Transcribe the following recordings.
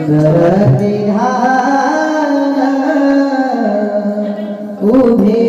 सुंदर विधान उभे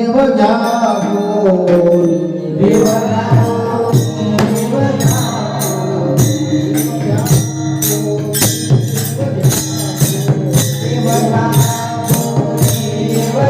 देव जागो देव जागो देव जागो देव जागो देव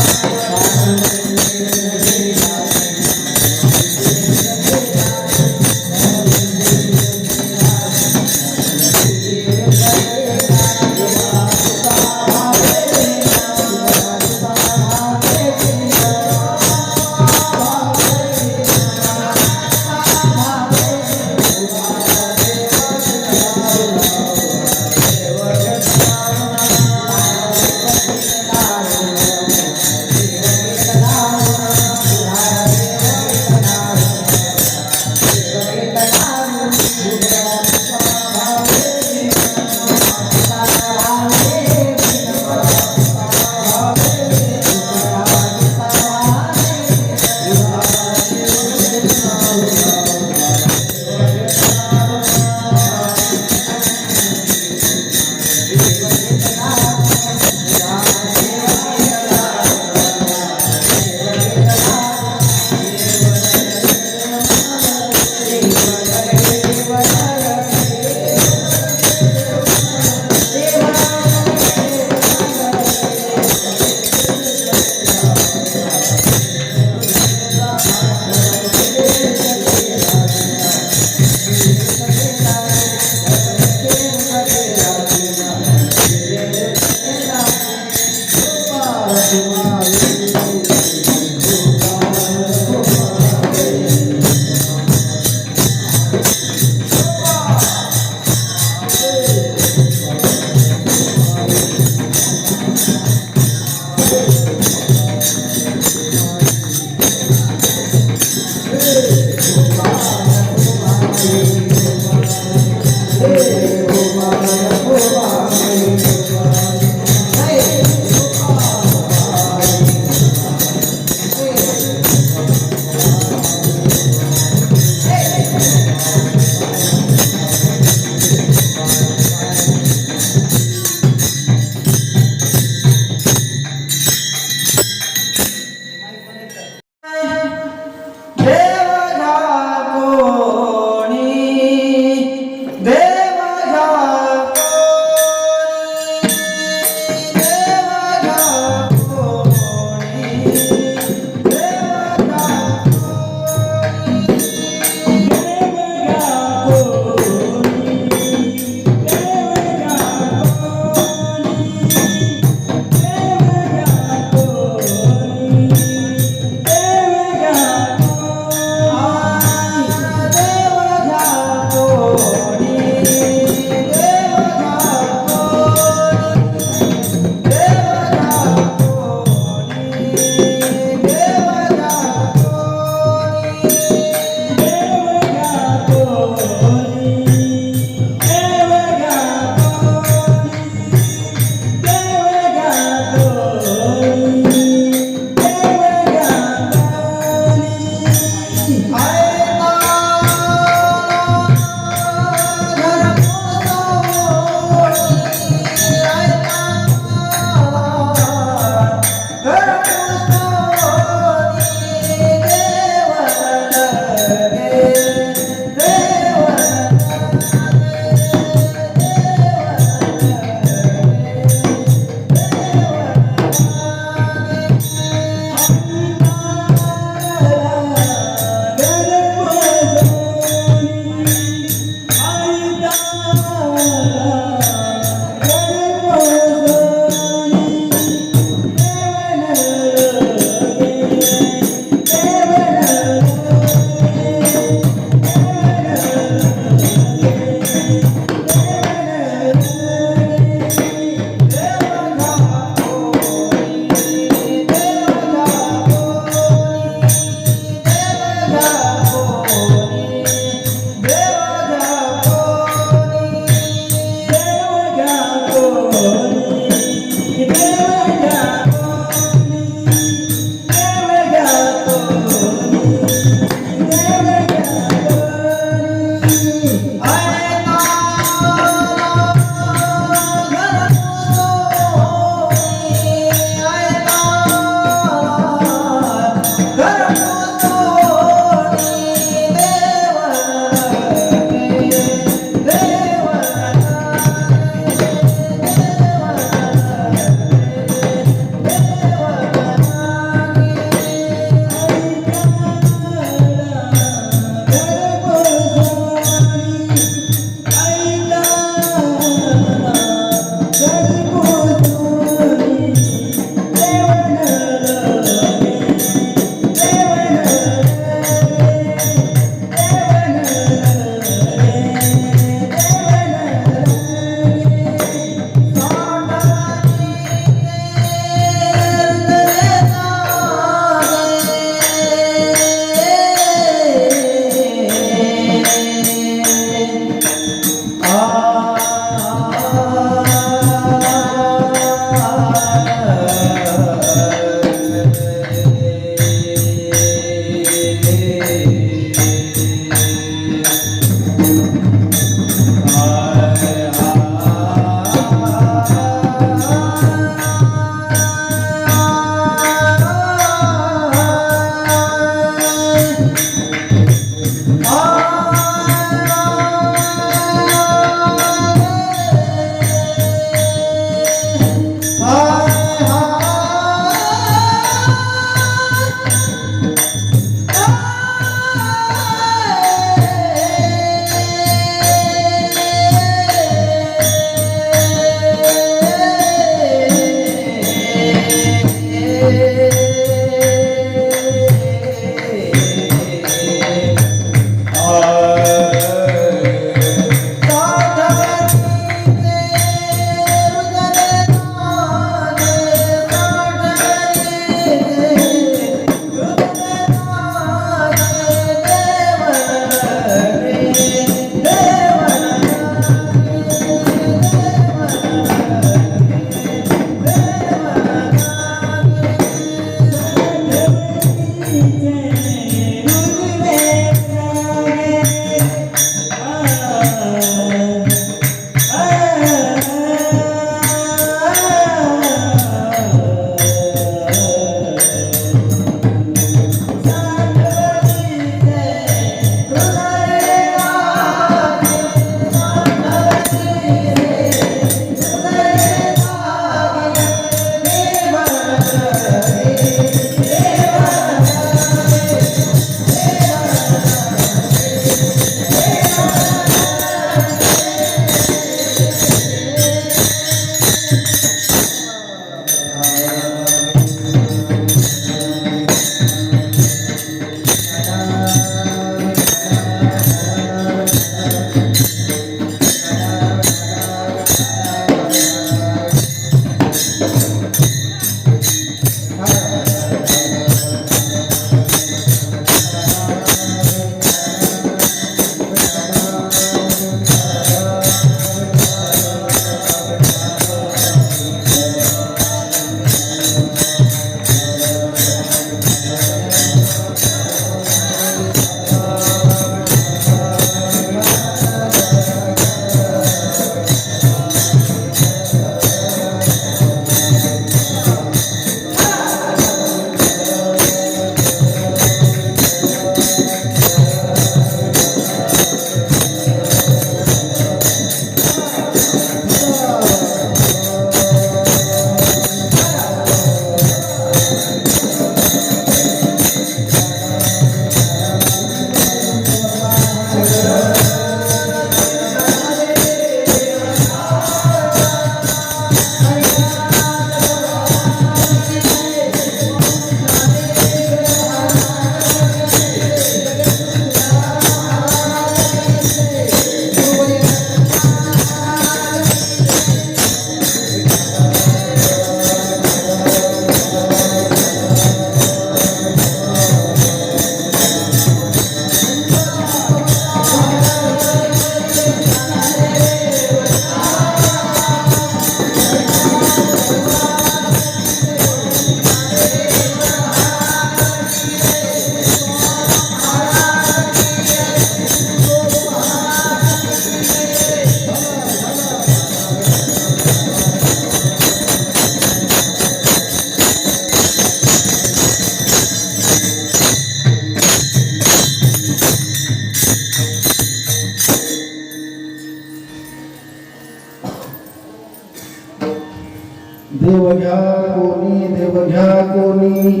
देव घ्या कोणी देव घ्या कोणी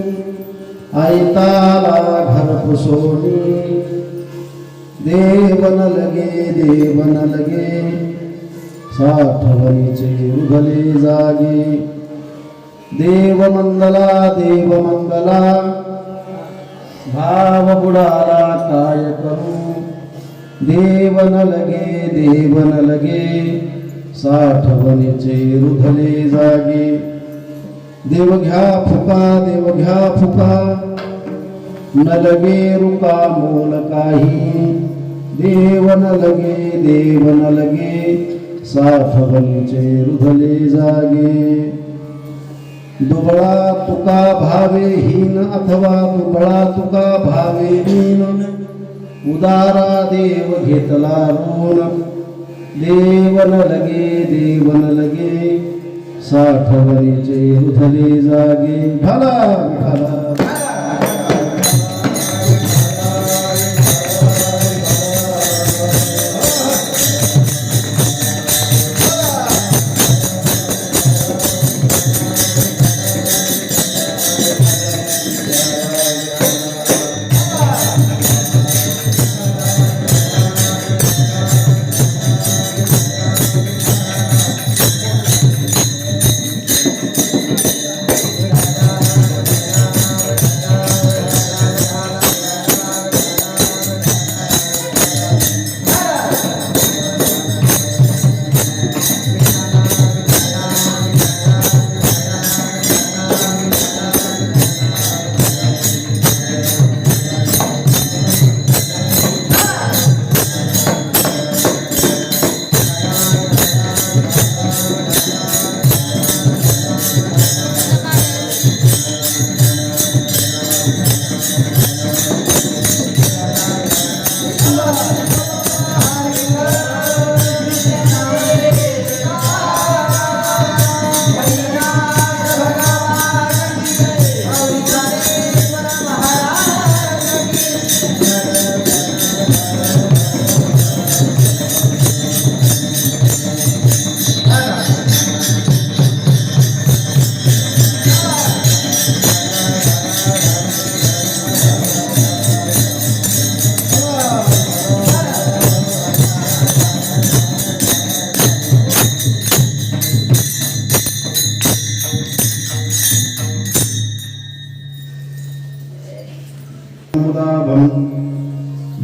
ऐताला घर पुसोनी देवन लगे साठवणीचे उघले जागे देव मंगला भाव बुडाला काय करू देवन लगे साठवणीचे रुधले जागे देव घ्या फुका न लगे रुका मोल काही देवन लगे साठवणीचे रुधले जागे दुबळा तुका भावेहीन अथवा दुबळा तुका भावेहीन उदारा देव घेतला ऋण देवन लगे साठवणीचे रुधले जागे भला भला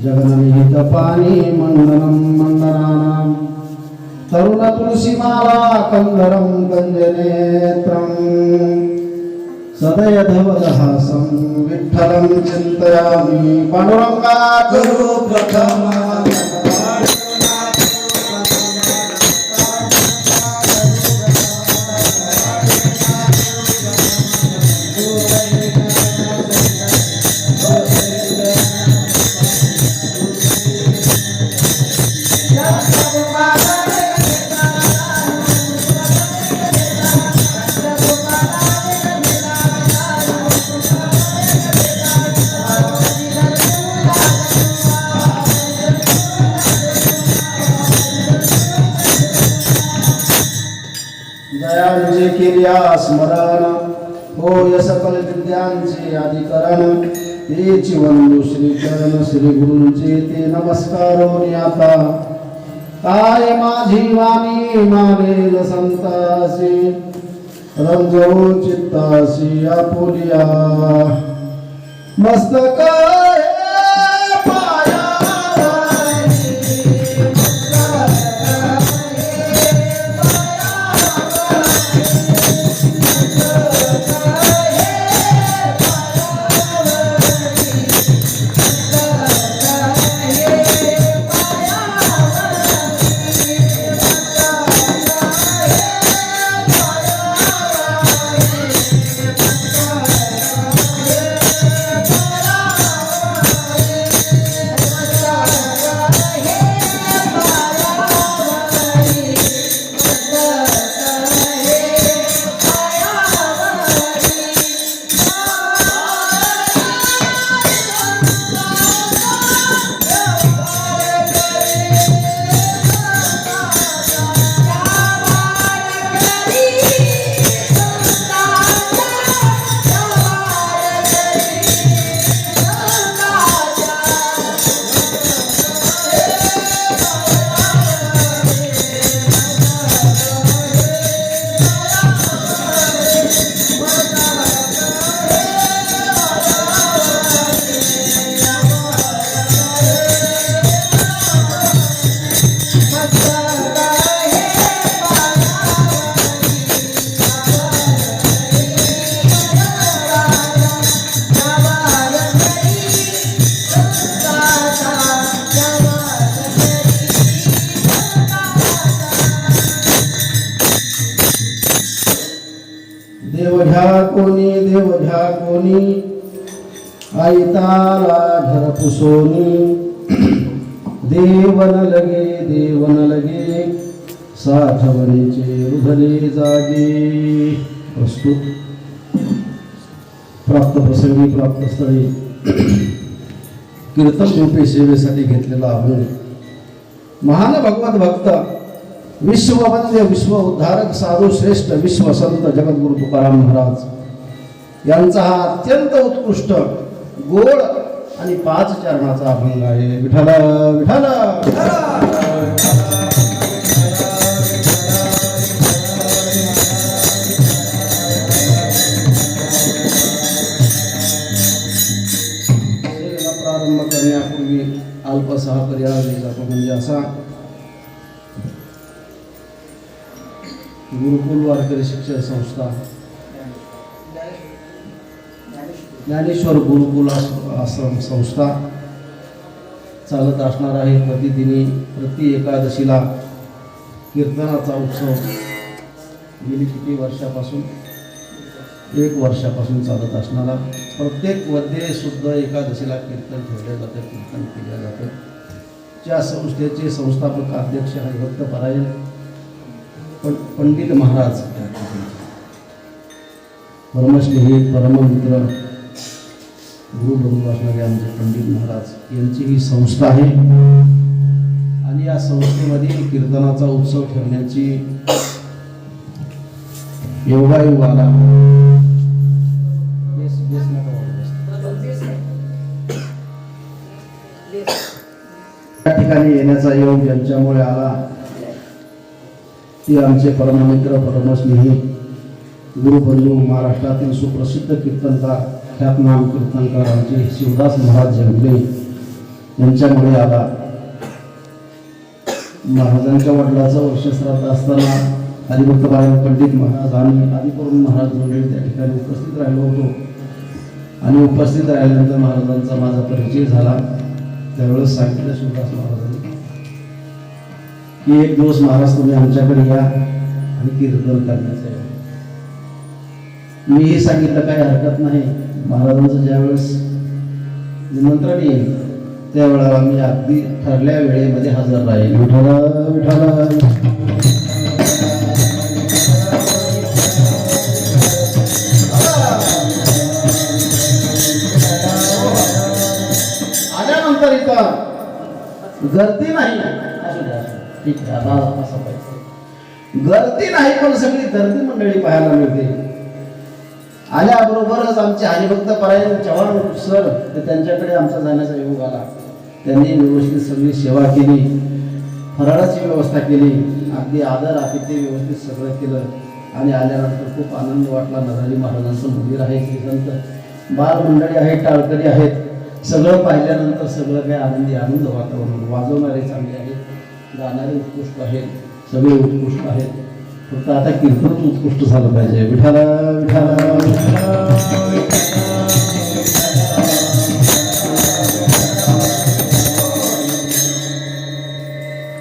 जगन्निहित पाणी मंदनानां तरुण तुलसीमाला कंदरं कंजनेत्रं सदयधवलहासं विठ्ठलं चिन्तयामि पांडुरंगा गुरु प्रथम जयांचे केल्या स्मरण होय सकल विद्यांचे अधिकरण तेची वंदू श्री चरण श्री गुरूंचे ते नमस्कार आता काय माझी वाणी मानेल संतासी रंजो चित्तासी आपुलिया मस्तक देव घ्या कोणी, देव घ्या कोणी, आयताला घर पुसोनी, देवन लगे साठवणीचे उधले जागे. प्रस्तुत प्राप्त प्रसंगी प्राप्त स्थळी कीर्तन रूपी सेवेसाठी घेतलेला अभंग. महान भगवत भक्त, विश्ववंद्य, विश्व उद्धारक, साधू श्रेष्ठ, विश्वसंत जगद्गुरु तुकाराम महाराज यांचा हा अत्यंत उत्कृष्ट गोड आणि 5 चरणाचा अभंग आहे. विठ्ठल विठ्ठल. प्रारंभ करण्यापूर्वी अल्पसा पर्याय जातो, म्हणजे असा गुरुकुल वारकरी शिक्षण संस्था, ज्ञानेश्वर गुरुकुल आश्रम संस्था चालत असणार आहे. प्रतिदिनी प्रति एकादशीला कीर्तनाचा उत्सव गेली किती वर्षापासून, 1 वर्षापासून चालत असणारा. प्रत्येक मध्ये शुद्ध एकादशीला कीर्तन ठेवलं जातं, कीर्तन केलं जातं. ज्या संस्थेचे संस्थापक अध्यक्ष हरिभक्त परायण पंडित महाराज, परमस्नेही परममित्र गुरुबंधू असणारे आमचे पंडित महाराज यांची ही संस्था आहे. आणि या संस्थेमध्ये कीर्तनाचा उत्सव ठेवण्याची योगायोग आला. या ठिकाणी येण्याचा योग ज्यांच्यामुळे आला ते आमचे परममित्र परमस्नेही गुरुबंधू, महाराष्ट्रातील सुप्रसिद्ध कीर्तनकार, ख्यातनाम कीर्तनकार आमचे शिवदास महाराज जंगले यांच्यामुळे आला. महाराजांच्या वडिलाचं वर्षश्राद्ध असताना हरिभक्त परायण पंडित महाराज आणि आदिपुरुष महाराज जोडले त्या ठिकाणी उपस्थित राहिलो होतो. आणि उपस्थित राहिल्यानंतर महाराजांचा माझा परिचय झाला. त्यावेळेस सांगितलं शिवदास महाराजांनी की एक दिवस महाराज तुम्ही आमच्याकडे या आणि कीर्तन करण्याचं आहे. मीही सांगितलं काही हरकत नाही. महाराजांचं ज्यावेळेस निमंत्रण येईल त्यावेळेला मी अगदी ठरल्या वेळेमध्ये हजर राहील. विठ्ठल विठ्ठल. आल्यानंतर इथं गर्दी नाही, ठीक आहे, आता असं पाहिजे. गर्दी नाही पण सगळी गर्दी मंडळी पाहायला मिळते. आल्याबरोबरच आमचे हरिभक्त परायण चव्हाण सर, त्यांच्याकडे आमचा जाण्याचा योग आला. त्यांनी व्यवस्थित सगळी सेवा केली, फराळाची व्यवस्था केली, अगदी आदर आतिथ्य व्यवस्थित सगळं केलं. आणि आल्यानंतर खूप आनंद वाटला. नरहरी महाराजांचं मंदिर आहे, श्रीसंत बाल मंडळी आहेत, टाळकरी आहेत. सगळं पाहिल्यानंतर सगळं काही आनंद वातावरण. वाजवणारे चांगले आहेत, गाणारे उत्कृष्ट आहेत, सगळे उत्कृष्ट आहेत. फक्त आता कीर्तनच उत्कृष्ट झालं पाहिजे. विठ्ठल विठ्ठल.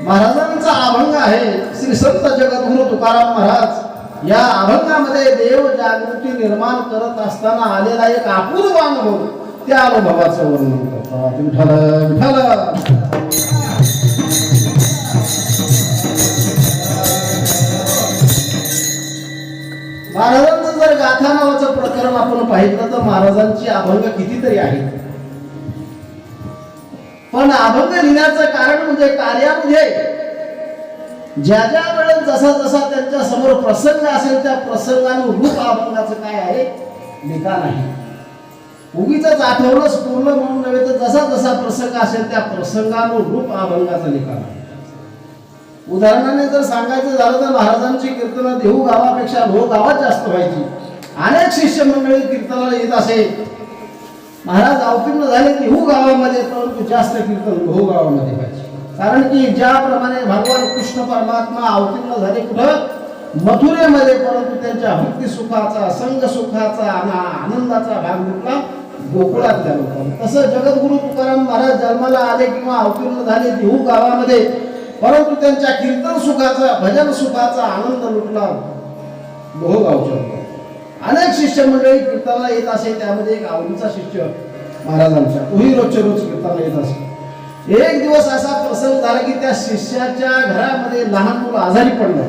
महाराजांचा अभंग आहे श्री संत जगद्गुरु तुकाराम महाराज. या अभंगामध्ये देव जागृती निर्माण करत असताना आलेला एक अपूर्व अनुभव, त्या अनुभवाचं वर्णन करतात. विठ्ठल विठ्ठल. महाराजांचं जर गाथा नावाचं प्रकरण आपण पाहिलं तर महाराजांची अभंग कितीतरी आहेत. पण अभंग लिहिण्याचं कारण म्हणजे कार्यामध्ये ज्या ज्या वेळेस जसा जसा त्यांच्या समोर प्रसंग असेल त्या प्रसंगानुरूप अभंगाचं काय आहे, लिखाण आहे. उगीच आठवणच पूर्ण म्हणून नव्हे तर जसा जसा प्रसंग असेल त्या प्रसंगानुरूप अभंगाचं लिखाण आहे. उदाहरणाने जर सांगायचं झालं तर महाराजांची कीर्तनं देहू गावापेक्षा लोह गावात जास्त व्हायची. अनेक शिष्य मंडळी कीर्तनाला येत असे. महाराज अवतीर्ण झाले देहू गावामध्ये, परंतु जास्त कीर्तन लोह गावामध्ये व्हायचे. कारण की ज्याप्रमाणे भगवान कृष्ण परमात्मा अवतीर्ण झाले कुठं, मथुरेमध्ये, परंतु त्यांच्या भक्ती सुखाचा, संग सुखाचा, आनंदाचा भाग कुठला, गोकुळात झाला. तसं जगद्गुरु तुकाराम महाराज जन्माला आले किंवा अवतीर्ण झाले देहू गावामध्ये, परंतु त्यांच्या कीर्तन सुखाचा, भजन सुखाचा आनंद लुटला लोहगावच्या. अनेक शिष्य मंडळी कीर्तनाला येत असे. त्यामध्ये एक आवडीचा शिष्य महाराजांचा, तोही रोजच्या रोज कीर्तनाला येत असे. एक दिवस असा प्रसंग झाला की त्या शिष्याच्या घरामध्ये लहान मुलं आजारी पडलं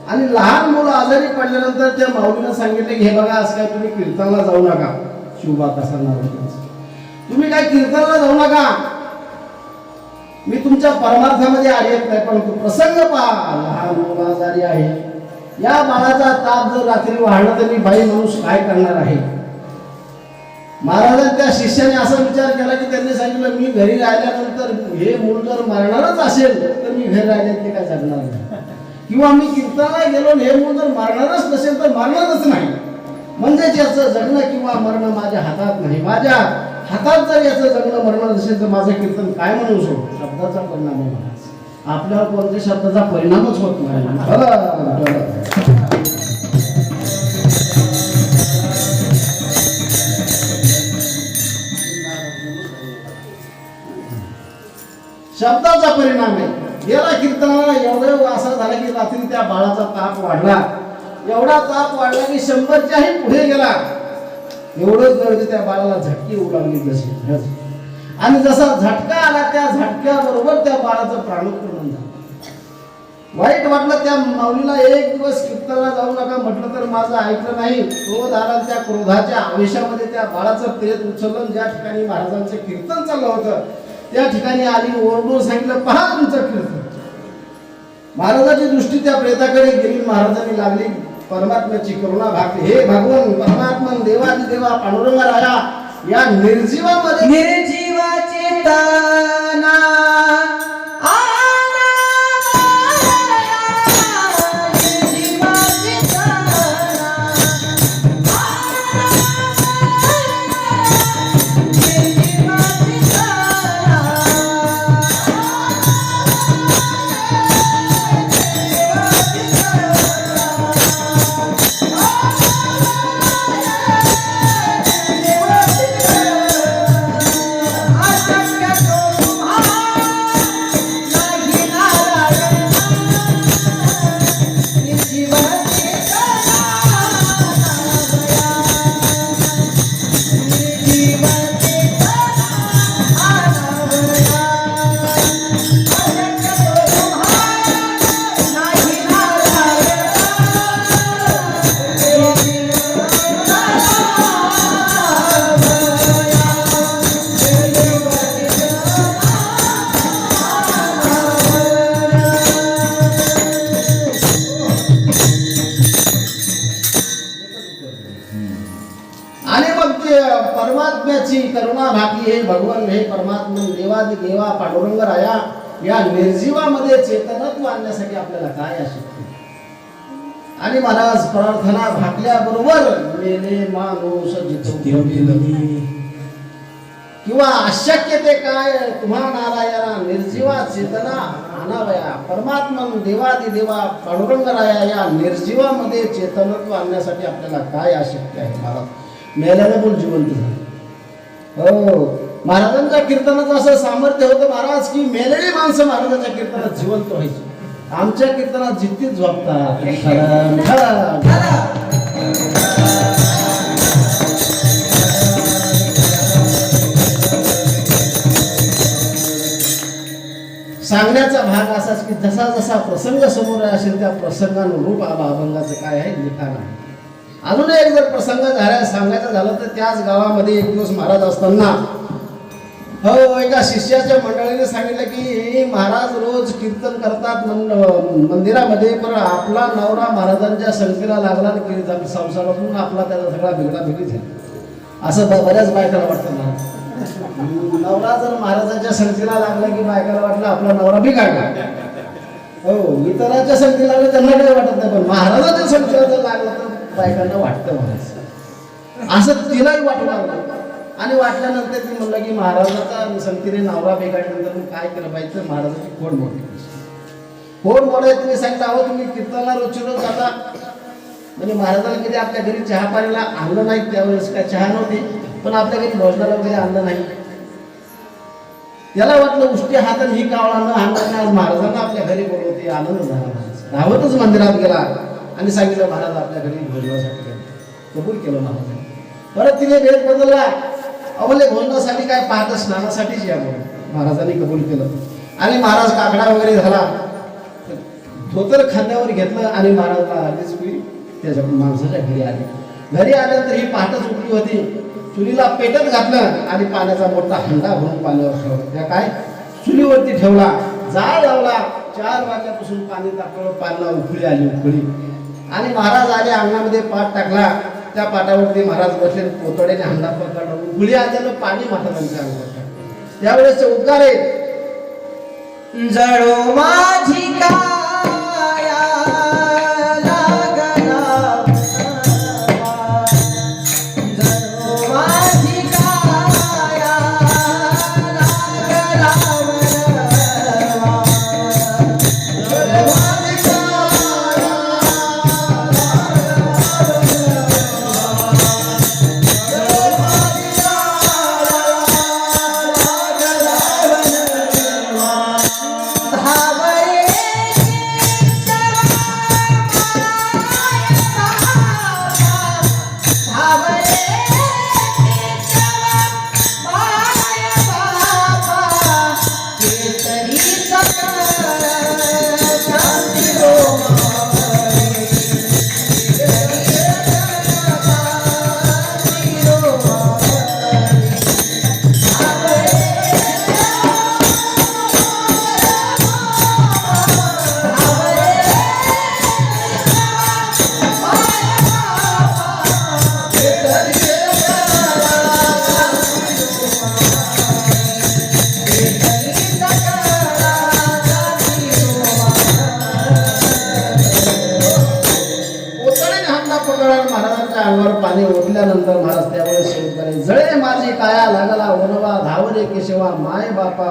आणि लहान मुलं आजारी पडल्यानंतर त्या माऊलीनं सांगितले की हे बघा, आज काय तुम्ही कीर्तनाला जाऊ नका. शिवबा कसा नाव, तुम्ही काय कीर्तनाला जाऊ नका, मी तुमच्या परमार्थामध्ये येत नाही, परंतु प्रसंग पहा, लहान मुलं आजारी आहे, या बाळाचा ताप जर रात्री वाढला तर मी बाई माणूस काय करणार आहे. महाराजांनी त्या शिष्याने असा विचार केला की त्यांनी सांगितलं, मी घरी राहिल्यानंतर हे मूल जर मरणारच असेल तर मी घरी राहिले ते काय जगणार नाही, किंवा मी कीर्तनाला गेलो हे मूल जर मरणारच नसेल तर मरणारच नाही. म्हणजे याचं जगणं किंवा मरणं माझ्या हातात नाही. माझ्या हातात जर याचं जगणं मरणं नसेल तर माझं कीर्तन काय म्हणू शकतो. शब्दाचा परिणाम आहे. आपल्यावर कोणत्या शब्दाचा परिणामच होत नाही. शब्दाचा परिणाम आहे. गेला कीर्तनाला एवढं असं झालं की रात्री त्या बाळाचा ताप वाढला, एवढा ताप वाढला की 100च्याही पुढे गेला. एवढंच गरज त्या बाळाला झटकी होऊ लागली जशी, आणि जसा झटका आला त्या झटक्याबरोबर त्या बाळाचं प्राणोत्क्रमण झालं. वाईट वाटलं त्या माऊलीला. एक दिवस कीर्तनाला जाऊ नका म्हटलं तर माझं ऐकलं नाही. क्रोध आला, त्या क्रोधाच्या आवेशामध्ये त्या बाळाचं प्रेत उचललं. ज्या ठिकाणी महाराजांचं कीर्तन चाललं होतं त्या ठिकाणी आली, ओरडून सांगितलं, पहा तुमचं कीर्तन. महाराजाची दृष्टी त्या प्रेताकडे गेली. महाराजांनी लागली परमात्म्याची करुणा भागली. हे भगवान परमात्मा देवादी देवा पांडुरंग राया, या निर्जीवामध्ये निर्जीवाचे ताना परमात्म्याची करुणा भागली. हे भगवान, हे परमात्मा देवादी देवा पांडुरंग राया, या निर्जीवामध्ये चेतनत्व आणण्यासाठी आपल्याला काय अशक्य. आणि महाराज प्रार्थना भागल्याबरोबर मेले माणूस किंवा अशक्य ते काय, तुम्हा नारायणा निर्जीवा चेतना आणावया. परमात्मा देवादी देवा पांडुरंग राया, या निर्जीवामध्ये चेतनत्व आणण्यासाठी आपल्याला काय अशक्य आहे. महाराज मेल्याने पण जिवंत झाले. हो, महाराजांच्या कीर्तनाचं असं सामर्थ्य होतं महाराज की मेलेली माणसं महाराजांच्या कीर्तनात जिवंत व्हायची. आमच्या कीर्तनात जित्तीच झोपतात. सांगण्याचा भाग असाच की जसा जसा प्रसंग समोर असेल त्या प्रसंगानुरूप अभंगाचं काय आहे, लिखाण आहे. अजून एक जर प्रसंग झाला सांगायचा झाला तर त्याच गावामध्ये एक दिवस महाराज असताना हो एका शिष्याच्या मंडळीने सांगितलं की महाराज रोज कीर्तन करतात मंदिरामध्ये, पण आपला नवरा महाराजांच्या संगतीला लागला की संसारातून आपला त्याचा सगळा बिघडा बिघडी झाला. असं बऱ्याच बायकाला वाटतं ना. नवरा जर महाराजांच्या संगतीला लागला की बायकाला वाटलं आपला नवरा बिघडला. हो, इतरांच्या संगतीला लागलं त्यांना काही वाटत नाही, पण महाराजांच्या संगतीला जर लागलं तर बायकांना वाटतं महाराज. असं तिलाही वाटू लागलं. आणि वाटल्यानंतर ती म्हणलं की महाराजाचा संगतीने नवरा बिघडल्यानंतर काय केलं पाहिजे. महाराजाची खोड मोडली. खोड मोडायला तुम्ही सांगितलं, अहो तुम्ही कीर्तनाला रोजची रोज जाता, म्हणजे महाराजांना कधी आपल्या घरी चहा पाण्याला आणलं नाही. त्यावेळेस काय चहा नव्हती, पण आपल्या घरी भोजनाला वगैरे आणलं नाही. त्याला वाटलं उष्टी हातात ही कावळा न आणलं, आज महाराजांना आपल्या घरी बोलवते. आनंद झाला. धावतच मंदिरात गेला आणि सांगितलं महाराज आपल्या घरी भोजनासाठी गेले. कबूल केलं महाराजांनी. परत तिने भेद बदलला, अवले भोजनासाठी काय पाहत स्नानासाठीच या म्हणून महाराजांनी कबूल केलं. आणि महाराज काकडा वगैरे झाला, धोतर खांद्यावर घेतलं आणि महाराजांना आधीच त्याच्या माणसाच्या घरी आले. घरी आल्यानंतर ही पहाटच उठली होती, चुलीला पेटत घातलं आणि पाण्याचा मोठा हंडा भरून पाण्यावर ठेवला. त्या काय चुलीवरती ठेवला, जाळ लावला. 4 वाजल्यापासून पाणी टाकलं, पाण्याला उकळी आली उकळी. आणि महाराज आले, अंगणामध्ये पाट टाकला. त्या पाटावरती महाराज बसले, पोतड्याने हंडा पकडला, उकळी आल्यानं पाणी महाराजांच्या अंगावर टाकलं. त्यावेळेस उद्गार आहे, जळो माझी काया लागला वनवा. जळो माझी काया लागला वनवा. जळो माझी काया महाराजांच्या अंगावर पाणी ओतल्यानंतर महाराज त्यावेळेस शेवट करे, जळे माझी काया लागला वनवा. धावरे केशवा माय बापा.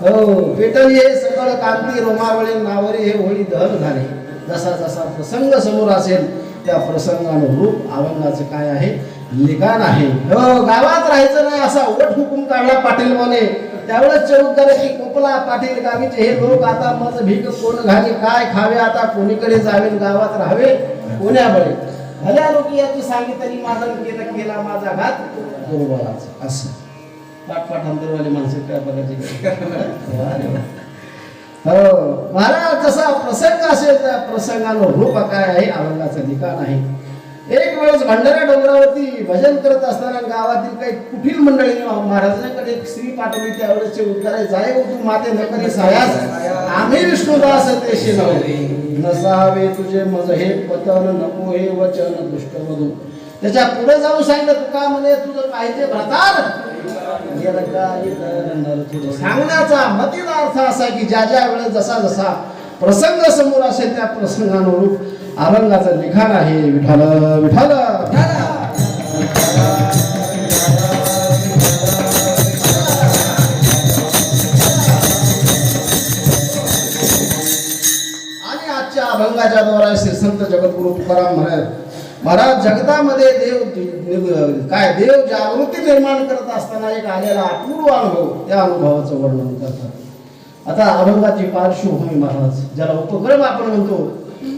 हो पेटली हे सगळं कांती रोमावळे, नावरे हे होळी दहन झाले. जसा जसा प्रसंग समोर असेल त्या प्रसंगानुरूप अभंगाचं काय आहे, लिखाण आहे. हो गावात राहायचं नाही असा ओठ हुकूम काढला पाटील बोले. त्यावेळेस चौक करे की कोपला पाटील गावीचे हे लोक आता मज भीक कोण घाली, काय खावे आता कोणीकडे जावे, गावात राहावे कोण्याबळे. भल्या लोक याची सांगितली माझा केला माझा घात गुरुबाळाचा. असं पाठपाठांतरवाले माणसं काय बघायचे. हो महाराज जसा प्रसंग असेल त्या प्रसंगानं रूप काय आहे अभंगाचं लिखाण आहे. एक वेळेस भंडारा डोंगरावरती भजन करत असताना गावातील काही कुठील मंडळी महाराजांकडे एक स्त्री पाठवली. त्यावेळेसचे उद्गार जाय तू माते न करी सायास, आम्ही विष्णुदास तेशी नव्हे. नसावे तुझे मज हे पतन नको हे वचन दुष्ट मधू. त्याच्या पुढे जाऊन सांगितलं तुका म्हणे तुझं पाहिजे भ्रतार. सांगण्याचा मतीचा अर्थ असा की ज्या ज्या वेळेस जसा जसा प्रसंग समोर असेल त्या प्रसंगानुरूप अभंगाचं लिखाण आहे. विठ्ठल विठ्ठल. आणि आजच्या अभंगाच्या द्वारा श्री संत जगद्गुरु तुकाराम महाराज जगतामध्ये देव जागृती निर्माण करत असताना एक आलेला अपूर्व अनुभव, त्या अनुभवाचं वर्णन करतात. आता अभंगाची पार्श्वभूमी महाराज ज्याला उपक्रम आपण म्हणतो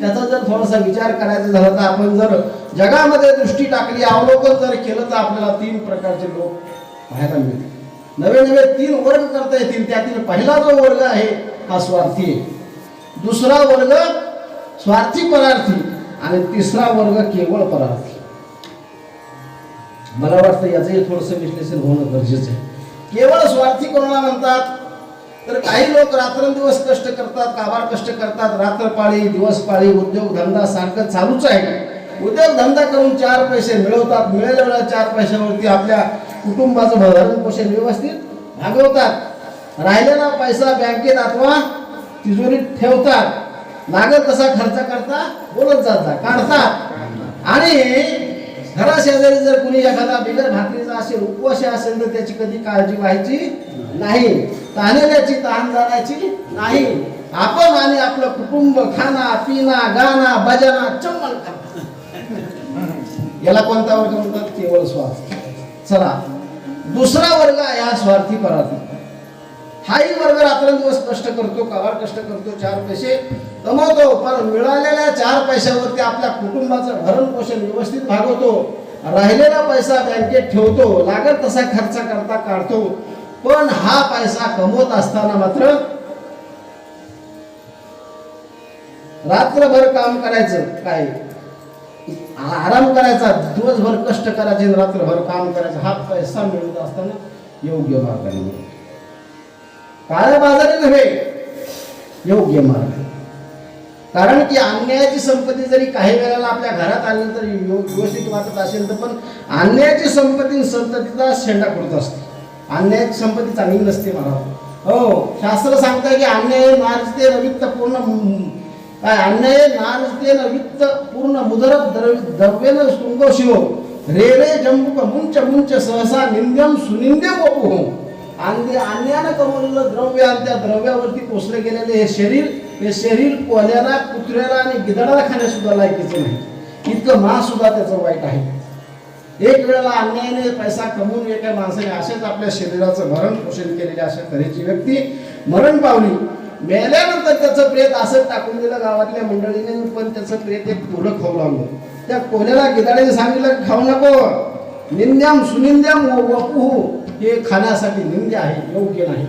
त्याचा जर थोडासा विचार करायचा झाला तर आपण जर जगामध्ये दृष्टी टाकली, अवलोकन जर केलं तर आपल्याला 3 प्रकारचे लोक पाहायला मिळतील. नवे नवे 3 वर्ग करता येतील. त्यातील पहिला जो वर्ग आहे हा स्वार्थी आहे, दुसरा वर्ग स्वार्थी परार्थी आणि तिसरा वर्ग केवळ परार्थी. मला वाटतं याचंही थोडंसं विश्लेषण होणं गरजेचं आहे. केवळ स्वार्थी कोणाला म्हणतात तर काही लोक रात्रंदिवस कष्ट करतात, काबाड कष्ट करतात, रात्रपाळी दिवसपाळी उद्योग धंदा सारखं चालूच आहे. उद्योग धंदा करून 4 पैसे मिळवतात, मिळालेल्या 4 पैशावरती आपल्या कुटुंबाचं भरण पोषण व्यवस्थित भागवतात. राहिलेला पैसा बँकेत अथवा तिजोरीत ठेवतात, लागत तसा खर्च करता बोलत जातात काढतात. आणि घराशेजारी जर कुणी एखादा बिगर भाकरीचा असेल, उपवाशी असेल तर त्याची कधी काळजी व्हायची नाही, ताणण्याची ताण जाण्याची नाही. आपण आणि आपलं कुटुंब खाना पिना गाना बजाना चम्मल करतात. याला कोणता वर्ग म्हणतात? केवळ स्वार्थ. चला दुसरा वर्ग आहे हा स्वार्थी परार्थी. हाही वर्ग रात्रंदिवस कष्ट करतो, काबाड कष्ट करतो, 4 पैसे कमवतो, पण मिळालेल्या 4 पैशावरती आपल्या कुटुंबाचं भरण पोषण व्यवस्थित भागवतो, राहिलेला पैसा बँकेत ठेवतो, लागत तसा खर्च करता काढतो. पण हा पैसा कमवत असताना मात्र रात्रभर काम करायचं, काय आराम करायचा, दिवसभर कष्ट करायचे, रात्रभर काम करायचं. हा पैसा मिळत असताना योग्य मार्गाने मिळतो, काळ्या बाजारी नव्हे, योग्य मार्ग. कारण की अन्यायाची संपत्ती जरी काही वेळेला आपल्या घरात आली तरी व्यवस्थित वाटत असेल तर, पण अन्यायाची संपत्ती संततीचा शेंडा खुडत असते. अन्यायाची संपत्ती चांगली नसते मला. हो, शास्त्र सांगतं की अन्याय नारजते वित्त पूर्ण, काय अन्याय नारजतेन वित्त पूर्ण मुदरत द्रव्येन शृंगो शिवो रे रे जंबुक मुंच मुंच सहसा निंद्यम सुनिंद्यम वपुः. अन्यायानं कमवलेलं द्रव्य आणि त्या द्रव्यावरती पोचले गेलेले हे शरीर कोल्याला, कुत्र्याला आणि गिधाडाला खाण्यास सुद्धा लायकीचं नाही. इतकं मास सुद्धा त्याचं वाईट आहे. एक वेळेला अन्यायाने पैसा कमवून एका माणसाने असेच आपल्या शरीराचं भरण पोषण केलेले अशा तऱ्हेची व्यक्ती मरण पावली. मेल्यानंतर त्याचं प्रेत असं टाकून दिलं गावातल्या मंडळीने, पण त्याचं प्रेत एक कोलं खाऊ लागलं. त्या कोल्याला गिधाडाने सांगितलं खाऊ नको, निंद्याम सुनिंद्याम वपुः, हे खाण्यासाठी निंद्य आहे, योग्य नाही.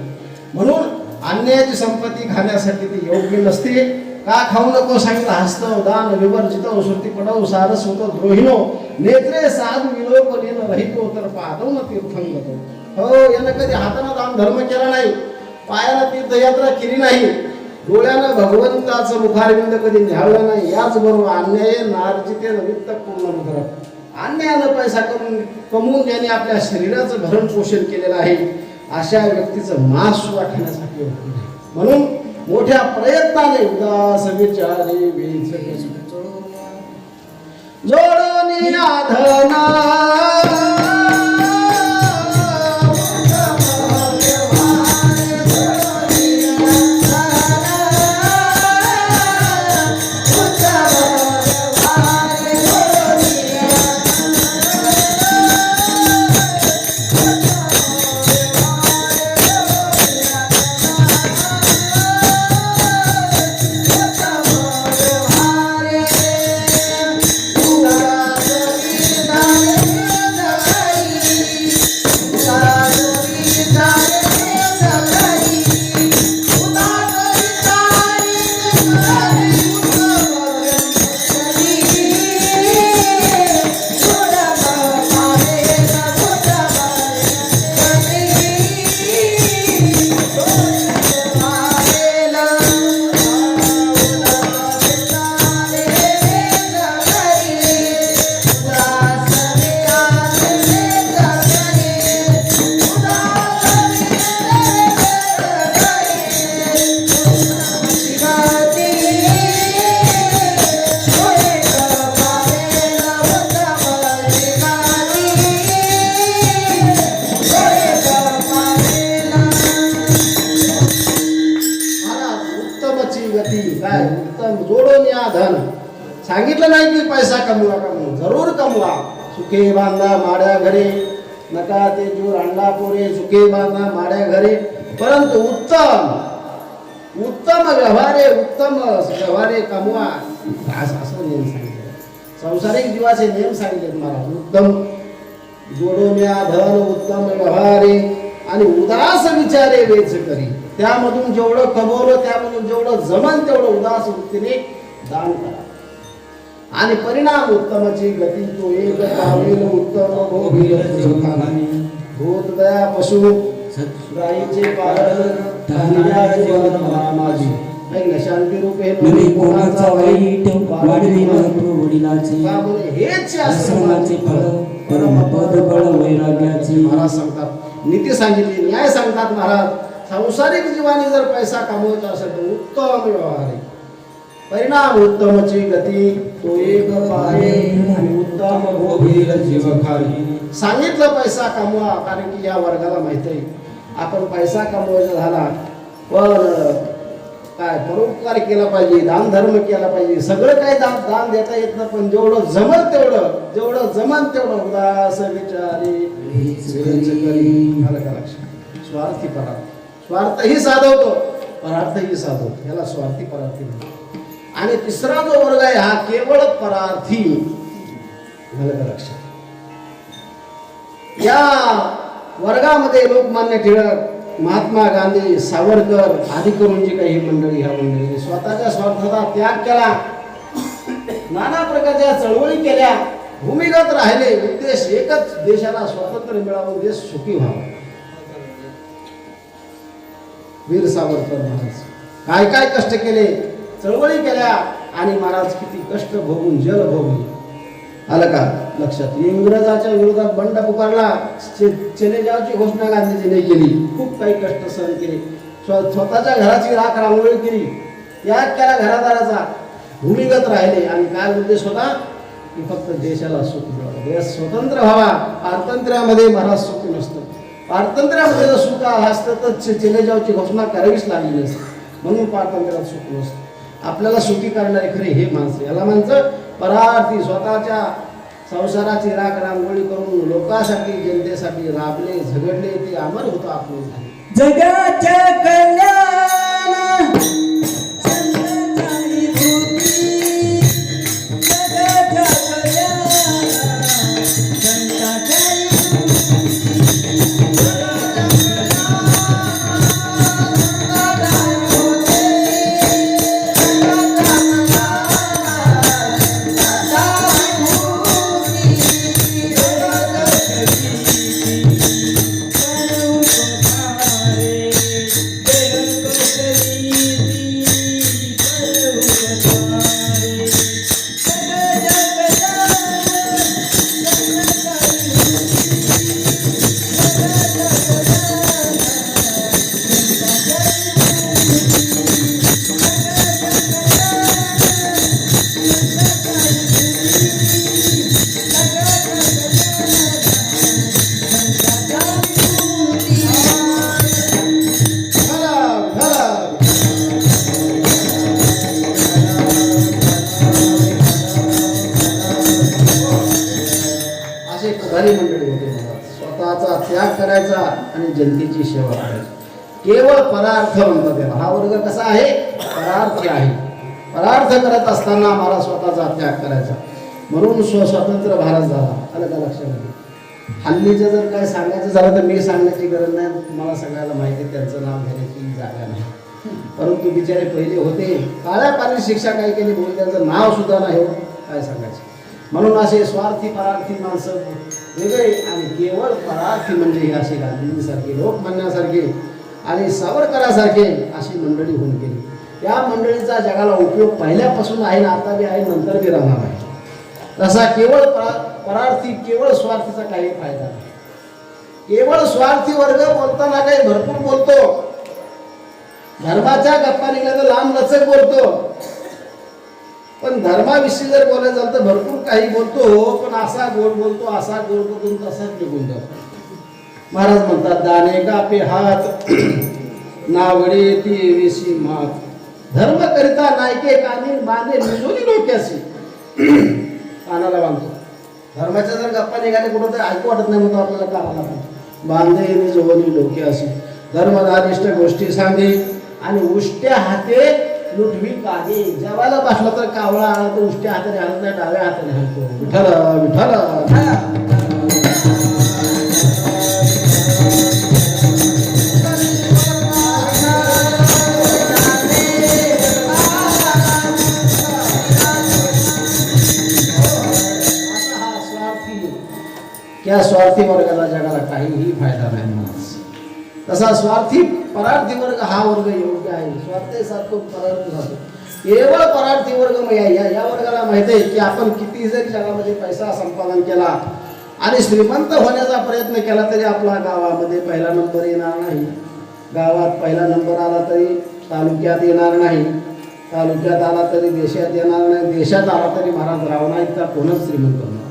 म्हणून अन्यायाची संपत्ती खाण्यासाठी ती योग्य नसते. का खाऊ नको सांगितलं? हस्तव दान विवर्जितव श्रुती पडव सारस होतो द्रोहिनो नेत्रे साधू विलोपनेन रहितो तर पादव न तीर्थंगतो. हो, यानं कधी हाताने दान धर्म केला नाही, पायानं तीर्थयात्रा केली नाही, डोळ्यानं भगवंताचं मुखारविंद कधी निहाळलं नाही. याचबरोबर अन्याय नार्जितेन वित्त पूर्ण मुद्रा, अन्यायानं पैसा कमवून ज्याने आपल्या शरीराचं भरण पोषण केलेलं आहे अशा व्यक्तीचं मास सुद्धा खाण्यासाठी योग्य नाही. म्हणून मोठ्या प्रयत्नाने उदास विचारे जोडून आधना सांगितलं नाही की पैसा कमवा कमवा, जरूर कमवा. सुखे बांधा माड्या घरे, नका ते जूर अंडा पोरे, सुखे बांधा माड्या घरे, परंतु उत्तम उत्तम व्यवहारे कमवा. असं नियम सांगितलं. संसारिक जीवाचे नियम सांगितले महाराज. उत्तम जोडोम्या धन उत्तम व्यवहारे आणि उदास विचारे वेच करी. त्यामधून जेवढं कमवलं त्यामधून जेवढं जमन तेवढं उदास वृत्तीने दान करा. आणि परिणाम उत्तमाची गती तो एक पावेल उत्तम भोगील भूत दया पशु गायीचे पालन माझी शांती रूपे कोणाचा वाईट वाढली वडिलाचे हेच आश्रमाचे फळ परमपद बळ वैराग्याचे. महाराज सांगतात, नीती सांगितली, न्याय सांगतात महाराज. संसारिक जीवाने जर पैसा कमवायचा असेल तर उत्तम व्यवहार आहे. परिणाम उत्तमची गती तो एक पावे आणि उत्तम भोगील जीव खाली. सांगितलं पैसा कमवा, कारण की या वर्गाला माहित आहे आपण पैसा कमवायचा झाला पण काय परोपकार केला पाहिजे, दान धर्म केला पाहिजे. सगळं काय दान देता येत नाही, पण जेवढं जमल तेवढं उदास विचारी स्वार्थी करा. स्वार्थही साधवतो परार्थही साधवतो, याला स्वार्थी परार्थी म्हणतात. आणि तिसरा जो वर्ग आहे हा केवळ परार्थी. झालं का लक्षात? या वर्गामध्ये लोकमान्य टिळक, महात्मा गांधी, सावरकर आदी करून जी काही मंडळी, ह्या मंडळी स्वतःच्या स्वार्थाचा त्याग केला, नाना प्रकारच्या चळवळी केल्या, भूमिगत राहिले. उद्देश एकच, देशाला स्वातंत्र्य मिळावं, देश सुखी व्हावा. वीर सावरकर महाराज काय काय कष्ट केले, चळवळी केल्या, आणि महाराज किती कष्ट भोगून, जल भोगली. आलं का लक्षात? इंग्रजाच्या विरोधात बंड पुकारला, चले जावची घोषणा गांधीजीने केली. खूप काही कष्ट सहन केले, स्वतःच्या घराची राख रांगोळी केली, त्याग केला घरादाराचा, भूमिगत राहिले. आणि काय उद्देश होता की फक्त देशाला सुख मिळावं, देश स्वतंत्र व्हावा. पारतंत्र्यामध्ये महाराज सुख नसतं. पारतंत्र्यामध्ये जर सुख असतं तर चले जावची घोषणा करावीच लागली नसती. म्हणून पारतंत्र्यात सुख नसतं. आपल्याला सुखी करणारे खरे हे माणसं, याला माणसं परार्थी. स्वतःच्या संसाराची राख रांगोळी करून लोकांसाठी, जनतेसाठी राबले, झगडले, ते अमर होतं आपले झाले. जगाच्या कल्याण संतांची कृती, जगाच्या कल्याण संतांची मंडळी होते महाराज. स्वतःचा त्याग करायचा आणि जनतेची सेवा करायची. केवळ परार्थ म्हणतात त्याला. हा वर्ग कसा आहे? परार्थी आहे. परार्थ करत असताना महाराज स्वतःचा त्याग करायचा, म्हणून स्वतंत्र भारत झाला. आलं का लक्षामध्ये? हल्लीचं जर काय सांगायचं झालं तर मी सांगण्याची गरज नाही, तुम्हाला सगळ्याला माहिती आहे, त्यांचं नाव घेण्याची जागा नाही. परंतु बिचारे पहिले होते, काळ्या पाणी शिक्षा काय केली म्हणून त्यांचं नाव सुद्धा नाही, काय सांगायचं. म्हणून असे स्वार्थी परार्थी माणसं वेगळे आणि केवळ परार्थी म्हणजे हे असे गांधींसारखे, लोकमान्यासारखे आणि सावरकरासारखे अशी मंडळी होऊन गेली. त्या मंडळीचा जगाला उपयोग पहिल्यापासून आहे ना, आता बी आहे, नंतर बी राहणार आहे. तसा केवळ परार्थी, केवळ स्वार्थीचा काही फायदा नाही. केवळ स्वार्थी वर्ग बोलताना काही भरपूर बोलतो, धर्माच्या गप्पा निघाल्या तर लांब लचक बोलतो, पण धर्माविषयी जर बोलायचं झालं तर भरपूर काही बोलतो, पण असा गोड बोलतो, असा गोड बोलतो, तसाच निघून जातो. महाराज म्हणतात, दाणे कापे हात नावडे ती वेशी मात, धर्म करिता नायके कानी बांधे निजोनी डोक्याशी. कानाला बांधतो. धर्माच्या जर गप्पा निघाले कुठं तर ऐकू वाटत नाही, म्हणतो आपल्याला कानाला बांधे निजोनी डोक्याशी. धर्मधारिष्ट गोष्टी सांगे आणि उष्ट्या हाते लुटवी कागे. जेवायला बसला तर कावळा आला तर उष्ट्या हाताने हालत नाही, डाव्या हाताने हालतो. विठ्ठल विठ्ठल. त्या स्वार्थी वर्गाला जगाला काहीही फायदा नाही माणूस. तसा स्वार्थी परार्थी वर्ग हा वर्ग योग्य आहे. स्वार्थी साधतो, परार्थी साधतो. केवळ परार्थी वर्ग या वर्गाला माहिती आहे की आपण किती जरी जगामध्ये पैसा संपादन केला आणि श्रीमंत होण्याचा प्रयत्न केला तरी आपला गावामध्ये पहिला नंबर येणार नाही. गावात पहिला नंबर आला तरी तालुक्यात येणार नाही, तालुक्यात आला तरी देशात येणार नाही, देशात आला तरी महाराज रावणा इतका कोणच श्रीमंत होणार,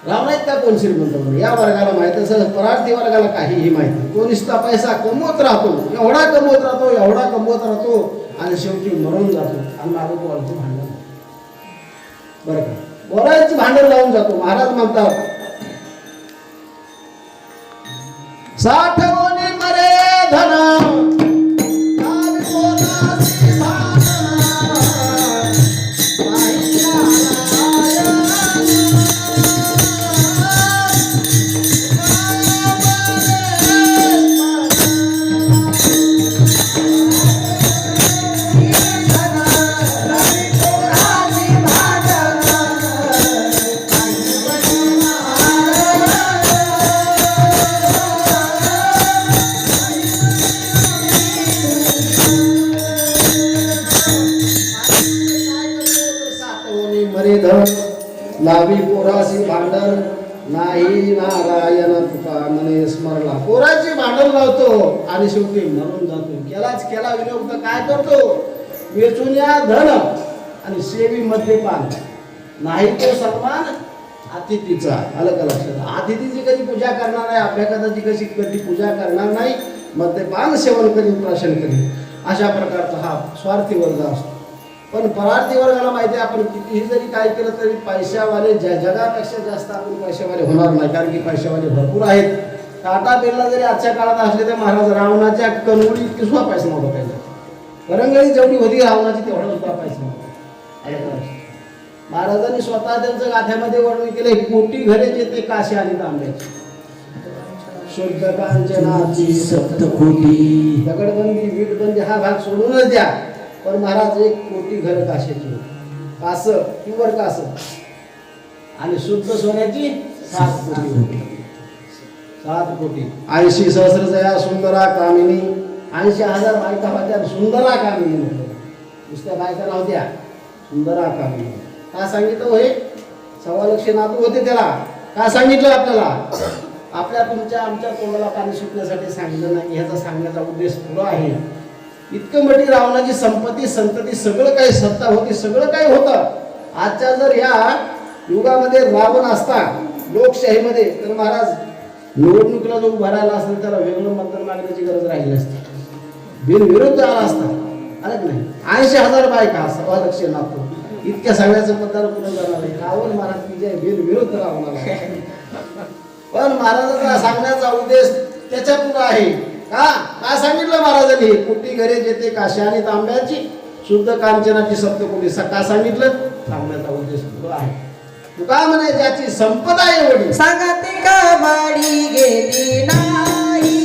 रावणा इतका कोण श्रीमंत होणार. या वर्गाला माहिती असेल. परार्थी वर्गाला काहीही माहिती. तो नुसता पैसा कमवत राहतो, एवढा कमवत राहतो, एवढा कमवत राहतो आणि शेवटी मरून जातो आणि मागे बोलायचं भांडण, बरं का, बोलायचं भांडण लावून जातो. महाराज म्हणतात, साठवणी मरे धन लावी पोरासी भांडण, नाही नारायण. साठवणी मरे धन लावी पोरासी भांडण, नाही नारायण तुका मने स्मरला. पोराची भांडण लावतो आणि शेवटी मरून जातो. केला विनियोग तर काय करतो? वेचून या धन आणि सेवी मद्यपान, नाही तो सन्मान अतिथीचा. आलं का लक्षात? अतिथीची कधी पूजा करणार नाही, अभ्यागताची कधी पूजा करणार नाही, मद्यपान सेवन करीन, प्राशन करीन. अशा प्रकारचा हा स्वार्थी वर्ग असतो. पण परार्थी वर्गाला माहिती आहे आपण कितीही जरी काय केलं तरी पैशावाले जगापेक्षा जास्त आपण पैशावाले होणार नाही, कारण की पैशावाले भरपूर आहेत. टाटा बिर्ला जरी आजच्या काळात असले तर महाराज रावणाच्या कणगुळी इतकी सुद्धा पैसा नव्हता पाहिजे. करंगळी जेवढी होती रावणाची तेवढा सुद्धा पैसा नव्हता. महाराजांनी स्वतः त्यांचं गाथ्यामध्ये वर्णन केले, कोटी घरे जेथे काशी आणि तांब्याची, शुद्ध कांचनाची सप्तकोटी. दगडबंदी वीटबंदी हा भाग सोडूनच द्या, पण महाराज 1 कोटी घर काशेची होती. कास प्युअर कास आणि शुद्ध सोन्याची 7 कोटी होती. 7 कोटी. 80 सहस्र जया सुंदरा कामिनी. 80,000 बायका होत्या सुंदरा कामिनी. नुसत्या बायका नव्हत्या, सुंदरा कामिनी. का सांगितलं हे? 1.25 लाख नातू होते त्याला. का सांगितलं आपल्याला? आपल्या तुमच्या आमच्या तोंडाला पाणी सुटण्यासाठी सांगितलं नाही. ह्याचा सांगण्याचा उद्देश पुरा आहे. इतकं मोठी रावणाची संपत्ती संतती सगळं काही सत्ता होती, सगळं काही होतं. आजच्या जर ह्या युगामध्ये रावण असता लोकशाहीमध्ये, तर महाराज निवडणुकीला जो उभा राहिला असेल त्याला वेगळं मतदान मागण्याची गरज राहिली नसती, बिनविरोध आला असता. आलं की नाही? 80,000 बायका, 1.25 लाख, इतक्या सगळ्याचं मतदान कुठं जाणार आहे? रावण महाराज की जय, बिनविरोध रावणाला. पण महाराजांचा सांगण्याचा उद्देश त्याच्या पुढे आहे. का सांगितलं महाराजांनी? कोटी घरे जेथे काशी आणि तांब्याची, शुद्ध कांचनाची सप्तकोटी. का सांगितलं? सांगण्याचा उद्देश पुढे आहे. तू का म्हणे? ज्याची संपदा एवढी सांगते का वाडी गेली नाही,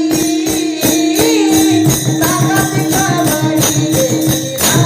सांगते का वाडी गेली नाही,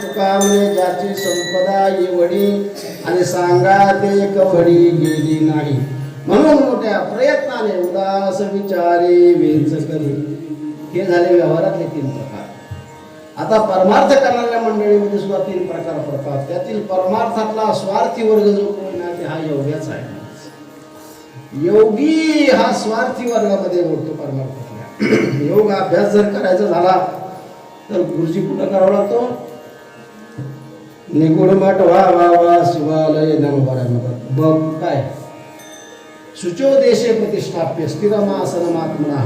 तुकावरी जाती संपदा हे वाडी, गोरे गोरे ज्याची संपदा एवढी आणि सांगा ते कवडी गेली नाही, म्हणून मोठ्या प्रयत्नाने उदास विचारे वेच करी. हे झाले व्यवहारातले 3 प्रकार. आता परमार्थ करणाऱ्या मंडळीमध्ये सुद्धा 3 प्रकार पडतात. त्यातील परमार्थातला स्वार्थी वर्ग जो कोणी ना ते हा योग्याचा आहे. योगी हा स्वार्थी वर्गामध्ये मोडतो परमार्थातल्या. योग अभ्यास जर करायचा झाला तर गुरुजी कुठं करावा लागतो? निगुड मठ वा वा वा शिवालय नमोबारा बघ काय शुचो देशे प्रतिष्ठाप्य स्थिरमासनमात्मनः.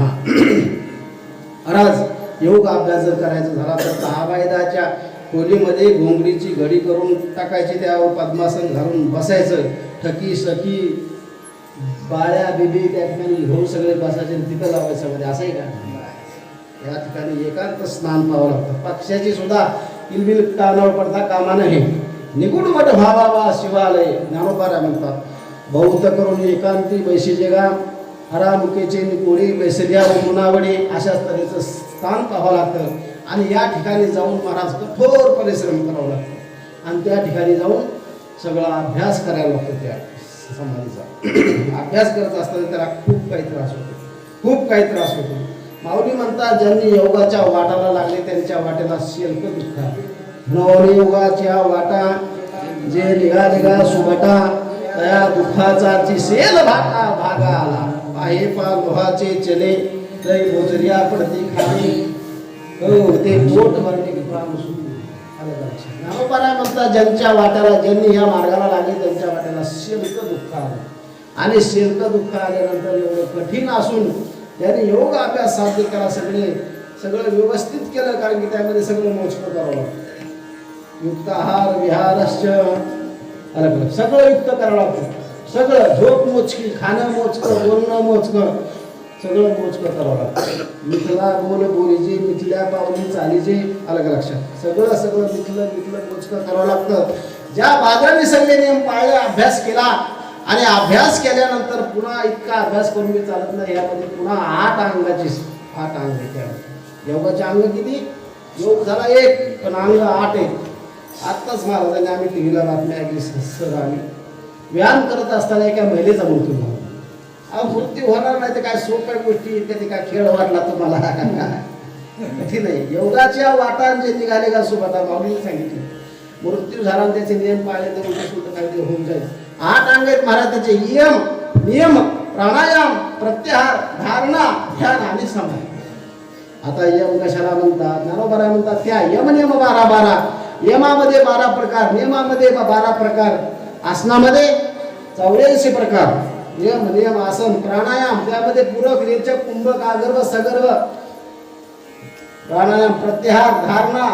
महाराज योग अभ्यास जर करायचा झाला तर 6 बायदाच्या खोलीमध्ये घोंगडीची घडी करून टाकायची, त्यावर पद्मासन घालून बसायचं. ठकी सखी बाळ्या बिबी त्या ठिकाणी घेऊन सगळे बसायचे, तिथं लावायचं मध्ये. असं आहे का? या ठिकाणी एकांत स्नान पाहावं लागतं. पक्षाची सुद्धा किलबिल कानावर पडता कामा नये. निगुड मठ भावा शिवालय ज्ञानोबारा म्हणतात. बहुत करून एकांती बैशीचे गा हरामुखेचे निकोडी बैसल्या व मुनावडी अशाच तऱ्हेचं स्थान पाहावं लागतं. आणि या ठिकाणी जाऊन महाराज कठोर परिश्रम करावा लागतो आणि त्या ठिकाणी जाऊन सगळा अभ्यास करायला लागतो त्या समाधीचा. अभ्यास करत असताना त्याला खूप काही त्रास होतो, खूप काही त्रास होतो. माऊली म्हणतात ज्यांनी योगाच्या वाटाला लागले त्यांच्या वाटेला शेल्क दुःख आहे. योगाच्या वाटा जे निघा सुभटा तया दुःखाचा सेल भागा आला. पाहे पा लोहाचे चले तै मोजरिया पडती खाली हो ते पोट भरणे ज्ञानोबाराय म्हणतात ज्यांच्या वाट्याला ज्यांनी या मार्गाला लागले त्यांच्या वाट्याला शेल्क दुःख आलं. आणि शेल्क दुःख आल्यानंतर एवढं कठीण असून त्यांनी योग अभ्यास साध्य केला, सगळं व्यवस्थित केलं, कारण की त्यामध्ये सगळं मोजकं करावं लागतं. युक्त आहार विहारश्च सगळं युक्त करावं लागतं. सगळं झोप मोजकी, खाणं मोजकं, बोलणं मोजकं, सगळं मोजकं करावं लागतं. मिथला बोल बोलीचे मिथल्या पावली चालीचे अलग लक्षात सगळं मिथलं मोजकं करावं लागतं. ज्या बाजाराने सगळे नियम पाळले, अभ्यास केला आणि अभ्यास केल्यानंतर पुन्हा इतका अभ्यास करून मी चालत नाही. यामध्ये पुन्हा 8 अंग त्यामध्ये. योगाचे अंग किती? योग झाला 1 पण अंग 8 आहे. आत्ताच महाराजांनी आम्ही टीव्हीला बातम्या ऐकली, सर आम्ही व्यायाम करत असताना एका महिलेचा मृत्यू झाला. मृत्यू होणार नाही तर काय सोप्या गोष्टी, त्याचे काय खेळ वाटला तुम्हाला? कठीण नाही. योगाच्या वाटांचे निघाले का सुभाता माऊलीने सांगितले. मृत्यू झाला आणि त्याचे नियम पाळले तर उलट सुलट काहीतरी होऊन जाईल. 8 अंग आहेत महाराज त्याचे. नियम प्राणायाम प्रत्याहार धारणा ध्यान आणि समाधी. आता यम कशाला म्हणतात? ज्ञानोबाराय म्हणतात त्या यम नियम 12 यमामध्ये 12 प्रकार, नियमामध्ये 12 प्रकार, आसनामध्ये 84 प्रकार. यम नियम आसन प्राणायाम त्यामध्ये पूरक रेचक कुंभक आगर्भ सगर्भ प्राणायाम प्रत्याहार धारणा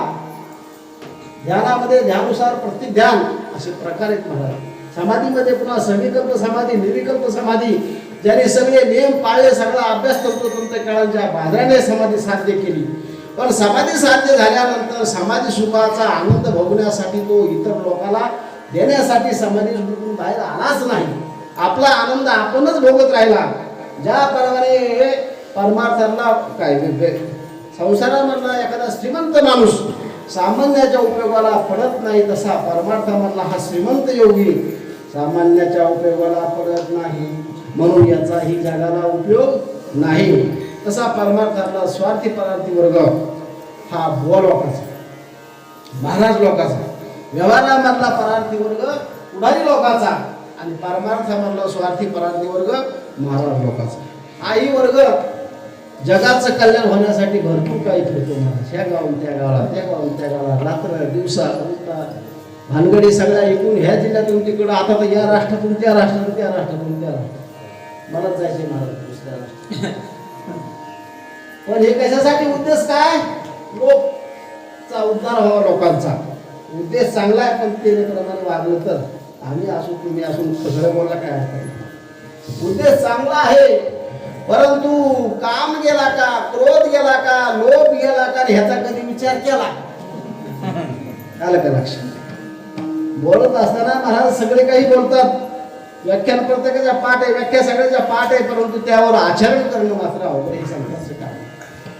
ध्यानामध्ये ध्यानुसार प्रतिध्यान असे प्रकार आहेत महाराज. समाधीमध्ये पुन्हा सविकल्प समाधी निर्विकल्प समाधी. ज्याने सगळे नियम पाळले, सगळा अभ्यास तंतोतंत काळांच्या बाजाराने समाधी साध्य केली. पण समाधी साध्य झाल्यानंतर समाधी सुखाचा आनंद भोगण्यासाठी तो इतर लोकांना देण्यासाठी समाधी सुखातून बाहेर आलाच नाही. आपला आनंद आपणच भोगत राहिला. ज्याप्रमाणे परमार्थाला काय संसारामधला एखादा श्रीमंत माणूस सामान्याच्या उपयोगाला पडत नाही, तसा परमार्थामधला हा श्रीमंत योगी सामान्याच्या उपयोगाला पडत नाही, म्हणून याचाही जगाला उपयोग नाही. तसा परमार्थातला स्वार्थी परार्थी वर्ग हा बुवा लोकांचा, महाराज लोकांचा, व्यवहारामधला परार्थी वर्ग पुढारी लोकांचा आणि परमार्थामधला स्वार्थी परार्थी वर्ग महाराज लोकांचा. हाही वर्ग जगाचं कल्याण होण्यासाठी भरपूर काही फिरतो महाराज. ह्या गावून त्या गावाला, त्या गावून त्या गावाला, रात्र दिवसा भानगडी सगळ्या ऐकून ह्या जिल्ह्यातून तिकडं, आता तर या राष्ट्रातून त्या राष्ट्रातून त्या राष्ट्रातून त्या राष्ट्रात मलाच जायचे महाराज दुसऱ्या राष्ट्रात. पण हे कशासाठी? उद्देश काय? लोकचा उद्धार व्हावा लोकांचा. उद्देश चांगला आहे, पण त्याप्रमाणे वागलं तर आम्ही असू तुम्ही असून सगळं बोलला काय अर्थ? उद्देश चांगला आहे, परंतु काम गेला का, क्रोध गेला का, लोभ गेला का ह्याचा कधी विचार केला? आलं का लक्षात? बोलत असताना महाराज सगळे काही बोलतात. व्याख्यान प्रत्येकाच्या पाठ आहे, व्याख्या सगळ्याच्या पाठ आहे, परंतु त्यावर आचरण करणं मात्र अवघड हे सांगण्याचं काय.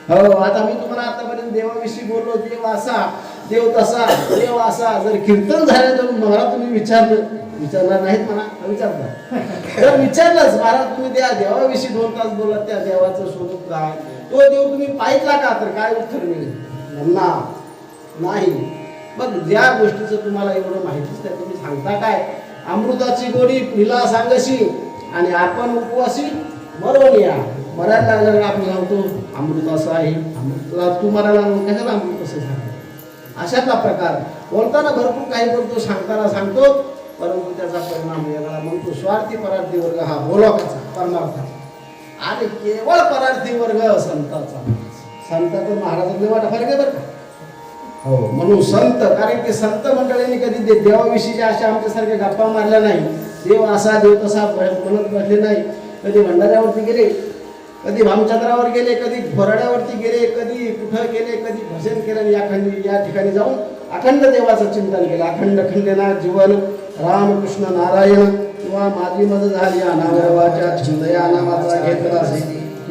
हो, आता मी तुम्हाला आतापर्यंत देवाविषयी बोललो, देव असा देव तसा देव असा. जर कीर्तन झालं तर मला तुम्ही विचारणार नाहीत म्हणा, विचारता जर विचारलंच महाराज तुम्ही त्या देवाविषयी 2 तास बोललात, त्या देवाचं स्वरूप काय, तो देव तुम्ही पाहितला का, तर काय उत्तर मिळेल? नाही. मग ज्या गोष्टीचं तुम्हाला एवढं माहितीच नाही, तुम्ही सांगता काय? अमृताची गोडी पिला सांगशी आणि आपण उपवासी मरून या. मरायला लागल्यावर आपण सांगतो अमृत असं आहे, अमृतला तू मरायला कशाला अमृत असं सांगतो? अशातला प्रकार. बोलताना भरपूर काही बोलतो, सांगताना सांगतो, परंतु त्याचा परिणाम वेगळा. म्हणतो स्वार्थी परार्थी वर्ग हा बोलकाचा परमार्थाचा आणि केवळ परार्थी वर्ग संताचा. संताचा महाराजांनी वाटा फरक आहे बरं का? हो, म्हणून संत, कारण की संत मंडळींनी कधी देवाविषयीच्या अशा आमच्यासारख्या गप्पा मारल्या नाही. देव असा देव तसा म्हणत बसले नाही. कधी भंडाऱ्यावरती गेले, कधी भामचंद्रावर गेले, कधी घोराड्यावरती गेले, कधी कुठं गेले, कधी भजन केलं. या ठिकाणी जाऊन अखंड देवाचं चिंतन केलं. अखंड खंडेना जीवन रामकृष्ण नारायण किंवा माझी मज झाली अनावरवाच्या छंद या नावाचा घेतला असे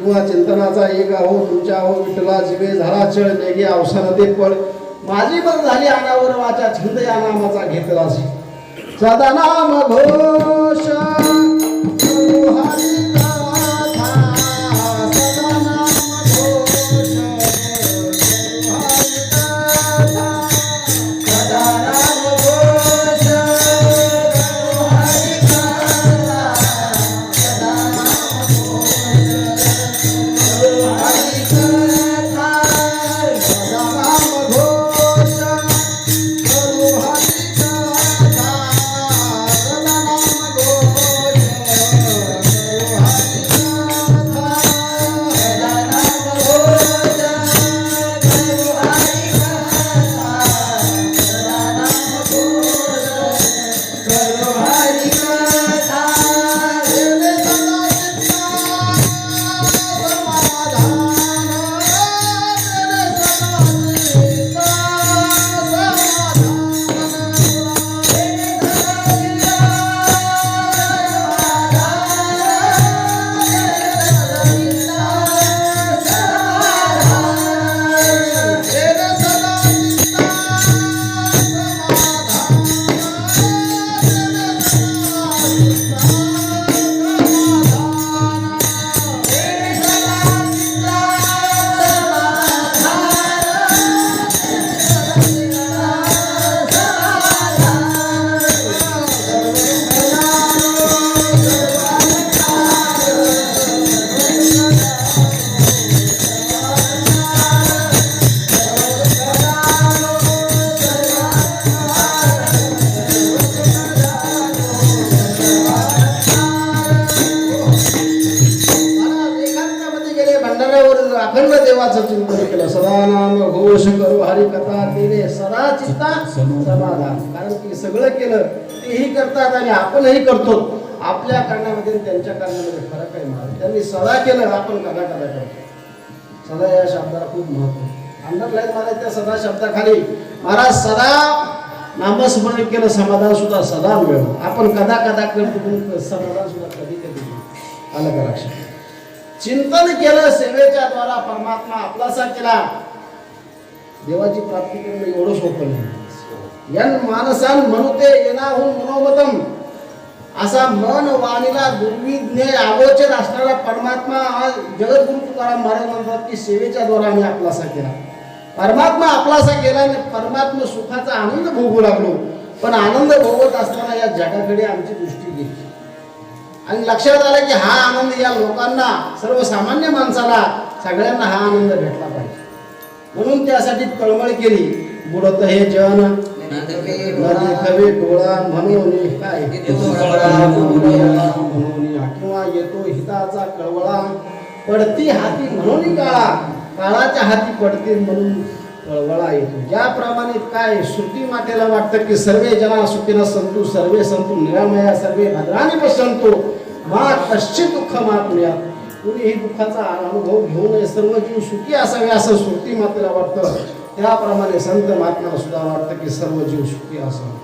किंवा चिंतनाचा एक आहो तुमच्या आहो विठ्ठला जिवे झाला चळ नेगे अवसान ते पळ माझी पण झाली अनावर वाचा छंद या नामाचा घेतला सदा नाम घोष करू हरी गाथा, सदा नाम घोष करू हरी गाथा, सदा नाम घोष करू हरी गाथा, सदा नाम घोष करू हरी गाथा, सदा नाम घोष करू हरी गाथा, सदा नाम घोष करू हरी गाथा, सदा नाम घोष करू हरी गाथा, सदा नाम घोष करू हरी गाथा. देवे सदा चित्ता समाधान, देवे सदा चित्ता समाधान. देवे सदा चित्ता समाधान, देवे सदा चित्ता समाधान. महाराज एकांतामध्ये गेले भंडाऱ्यावर अखंड देवाचं चिंतन केलं सदा नाम घोष करू हरी कथा केले सदा चित्ता समाधान. कारण की सगळं केलं तेही करतात आणि आपणही करतो. आपल्या करण्यामध्ये आणि त्यांच्या करण्यामध्ये फरक आहे महाराज. त्यांनी सदा केलं आपण कदा कदा करतो. सदा या शब्दाला खूप महत्व अंडरलाईन महाराज. त्या सदा शब्दाखाली महाराज सदा नामस्मरण केलं समाधान सुद्धा सदा मिळलं. आपण कदा कदा करतो पण समाधान सुद्धा कधी कधी आलं का लक्षात. चिंतन केलं सेवेच्या द्वारा परमात्मा आपलासा केला. देवाची प्राप्ती करणं एवढं सोपं नाही. यन मानसान म्हणुते येनाहून मनोमतम असा मन वाणीला दुर्विज्ञ अगोचर असणारा परमात्मा आज जगद्गुरु तुकाराम महाराज म्हणतात की सेवेच्या द्वारा आम्ही आपलासा केला. परमात्मा आपलासा केला आणि परमात्मा सुखाचा आनंद भोगू लागलो. पण आनंद भोगत असताना या जगाकडे आमची दृष्टी गेली आणि लक्षात आलं की हा आनंद या लोकांना सर्वसामान्य माणसाला सगळ्यांना हा आनंद भेटला पाहिजे. म्हणून त्यासाठी तळमळ केली. बुडत हे जन नदी खवे डोळा म्हणून काय म्हणून किंवा येतो हिताचा कळवळा पडती हाती म्हणून काळा काळाच्या हाती पडते म्हणून कळवळा येतो. ज्याप्रमाणे काय श्रुती मातेला वाटतं की सर्वे जना सुखीनं संतु सर्वे संतु निरामया सर्वे भद्राणी पश्यंतो मा कश्चित दुःख मा पुण्यात. कुणीही दुःखाचा अनुभव घेऊ नये. सर्व जीव सुखी असावे असं श्रुती मातेला वाटतं. त्याप्रमाणे संत महात्म्याला सुद्धा वाटतं की सर्व जीव सुखी असावे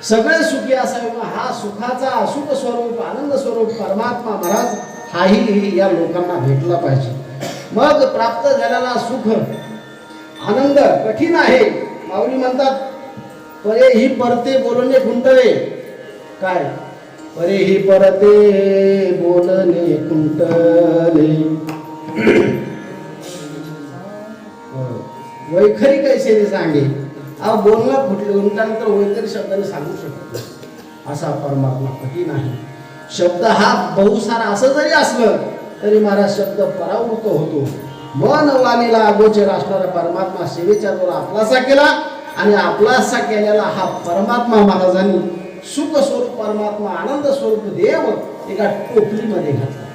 सगळे सुखी असावे. हा सुखाचा सुख स्वरूप आनंद स्वरूप परमात्मा महाराज हाही या लोकांना भेटला पाहिजे. मग प्राप्त झालेला सुख आनंद कठीण आहे. माऊली म्हणतात परे ही परते बोलणे कुंटले काय परे ही परते बोलणे कुंटले वैखरी कैसे सांगे. बोलणं फुटले उंटानंतर वैखरी शब्दाने सांगू शकत नाही. असा परमात्मा कठीण आहे. शब्द हा बहुसार असं जरी असलं तरी महाराज शब्द परावृत्त होतो. मन वाणीला अगोचर असणारा परमात्मा सेवेच्या द्वारा आपलासा केला आणि आपलासा केलेला हा परमात्मा महाराजांनी सुख स्वरूप परमात्मा आनंद स्वरूप देव एका टोपलीमध्ये घातला.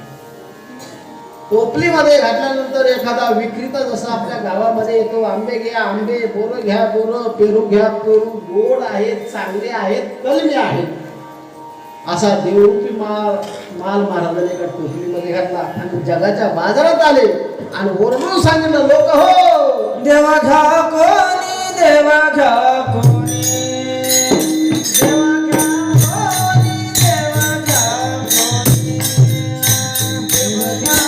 टोपलीमध्ये घातल्यानंतर एखादा विक्रेता जसा आपल्या गावामध्ये येतो आंबे घ्या आंबे बोरं घ्या बोरं पेरू घ्या पेरू गोड आहेत चांगले आहेत कलमी आहेत असा देवरूपी माल महाराजांनी एका टोपलीमध्ये घातला आणि जगाच्या बाजारात आले आणि ओरडून सांगितलं लोक हो देवा घ्या कोणी देवा घ्या कोणी देवा घ्या कोणी देवा घ्या कोणी देवा घ्या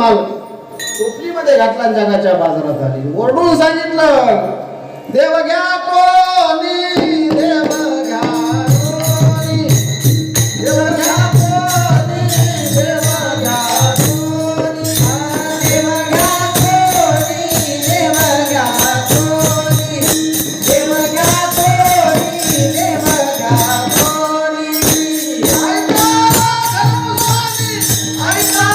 माल टोपलीमध्ये घातला आणि जगाच्या बाजारात आली. ओरडून सांगितलं, देव घ्या कोणी, देव घ्या कोणी, देव घ्या कोणी, देव घ्या कोणी, देव घ्या कोणी, देव घ्या कोणी, देव घ्या कोणी, देव घ्या कोणी. ऐका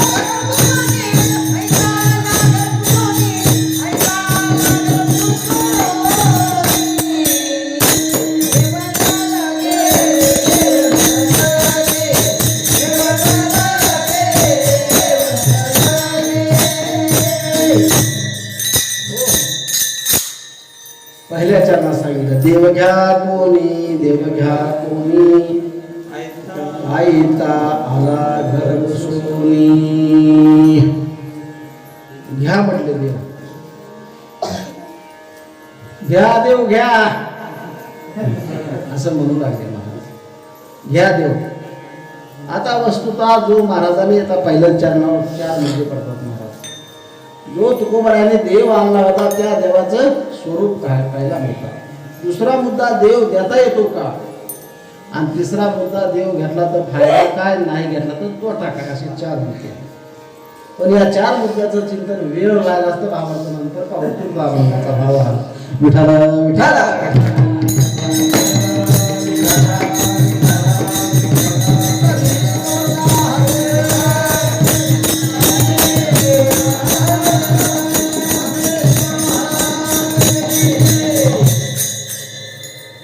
घरकुंजोनी, ऐका घरकुंजोनी, ऐका पहिल्या चरणात सांगितलं, देव घ्या कोणी, देव घ्या कोणी, आईता आला घर सोनी. घ्या म्हटले देव, घ्या देव घ्या असं म्हणू लागले महाराज. घ्या देव. आता वस्तुतः जो महाराजांनी आता पहिल्या चरणावर 4 मुद्दे पडतात महाराज. जो तुकोबराने देव आणला होता त्या देवाचं स्वरूप काय पाहायला मिळतं. दुसरा मुद्दा, देव देता येतो का, आणि तिसरा मुद्दा, देव घेतला तर फायदा काय, नाही घेतला तर तोटा काय, असे 4 मुद्दे. पण या 4 मुद्द्याचं चिंतन वेळ लागला असतं भावाचं नंतर पाहून बाबांचा भाव हा विठाला विठाला.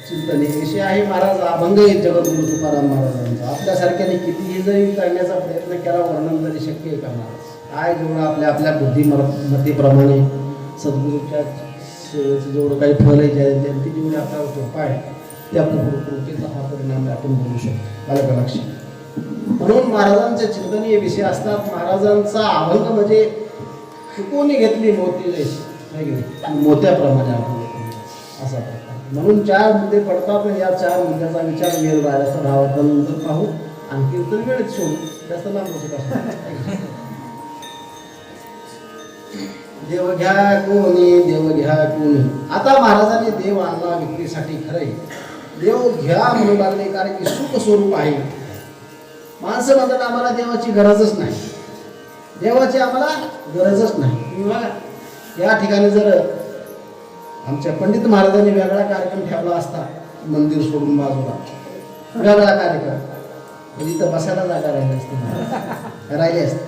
चिंतन एक विषय आहे महाराज अभंग जगद्गुरु तुकाराम महाराजांचा. आपल्यासारख्याने कितीही जरी करण्याचा प्रयत्न केला, वर्णन तरी शक्य आहे का महाराज? काय जेवढं आपल्या आपल्या बुद्धिमत्तेप्रमाणे सद्गुरूच्या सेवेचं जेवढं काही फल आहे त्यांची जेवढी आपल्याला कृपा आहे त्या कृपेचा हा परिणाम आपण बोलू शकतो. मला का लक्षात. म्हणून महाराजांचे चिंतनीय विषय असतात. महाराजांचा अभंग म्हणजे चुकवून घेतली मोती जैशी, मोत्याप्रमाणे आपण असा प्रकार. म्हणून 4 मुद्दे पडतात. या 4 मुद्द्याचा विचार वेळ राहिला भावाचा नंतर पाहू. आणखी तर वेळच सोडू, जास्त लांब बसू. देव घ्या कोणी, देव घ्या कोणी. आता महाराजांनी देव आणला विक्रीसाठी. खरंय देव घ्या म्हणू लागले, कारण की सुख स्वरूप आहे. माणसं म्हणतात आम्हाला देवाची गरजच नाही, देवाची आम्हाला गरजच नाही. तुम्ही बघा या ठिकाणी जर आमच्या पंडित महाराजांनी वेगळा कार्यक्रम ठेवला असता, मंदिर सोडून बाजूला वेगळा कार्यक्रम, म्हणजे इथं बसायला जागा राहिली असते, राहिली असते.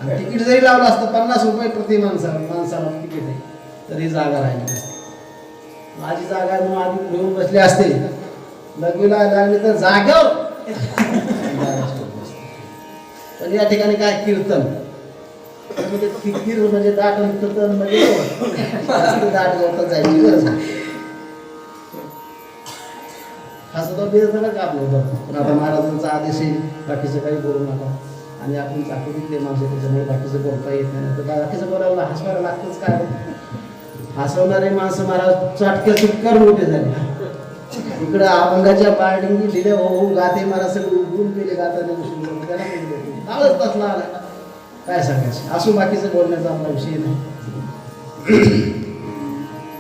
आणि तिकीट जरी लावलं असतं 50 रुपये प्रति माणसाला तिकीट आहे, तरी जागा राहिली नसते. माझी जागा म्हणून आधी घेऊन बसले असते, लग्नाला लागले तर जाग्यावर. पण या ठिकाणी काय कीर्तन म्हणजे फिकीर म्हणजे दाट कीर्तन म्हणजे दाट गवतात जायची गरज नाही. असं तर बेस झालं का आपलं. पण आता महाराजांचा आदेश आहे, बाकीचं काही बोलू नका. आणि आपण चाकोरीतले माणसं, त्याच्यामुळे बाकीचं बोलता येत नाही. तर बाकीचं बोलायला हसवायला लागतंच. काय हसवणारे माणसं महाराज चाटक्या चुटकार मोठे झाले. इकडं अभंगाच्या बार्डिंगी दिल्या हो गाते महाराज सगळे उभून गेले गाताने त्याला नावच तसला आला. काय सांगायचं असू, बाकीचं बोलण्याचा आपला विषय नाही.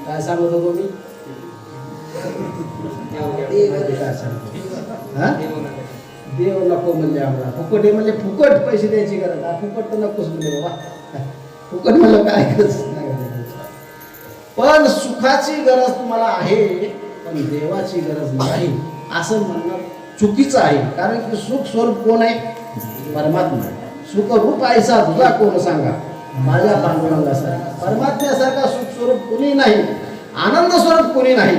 काय सांगत होतो मी? काय सांगतो हा? देव नको म्हणजे आम्हाला फुकट आहे, म्हणजे फुकट पैसे द्यायची गरज आहे. फुकट तर नकोच म्हणजे बाबा, फुकट म्हणलं काय गरज नाही. पण सुखाची गरज तुम्हाला आहे, पण देवाची गरज नाही असं म्हणणं चुकीचं आहे. कारण की सुख स्वरूप कोण आहे? परमात्मा. सुख रूप आयसा तुझा कोण सांगा, माझ्या पांडुरंगासारखा. परमात्म्यासारखा सुख स्वरूप कोणी नाही, आनंद स्वरूप कोणी नाही.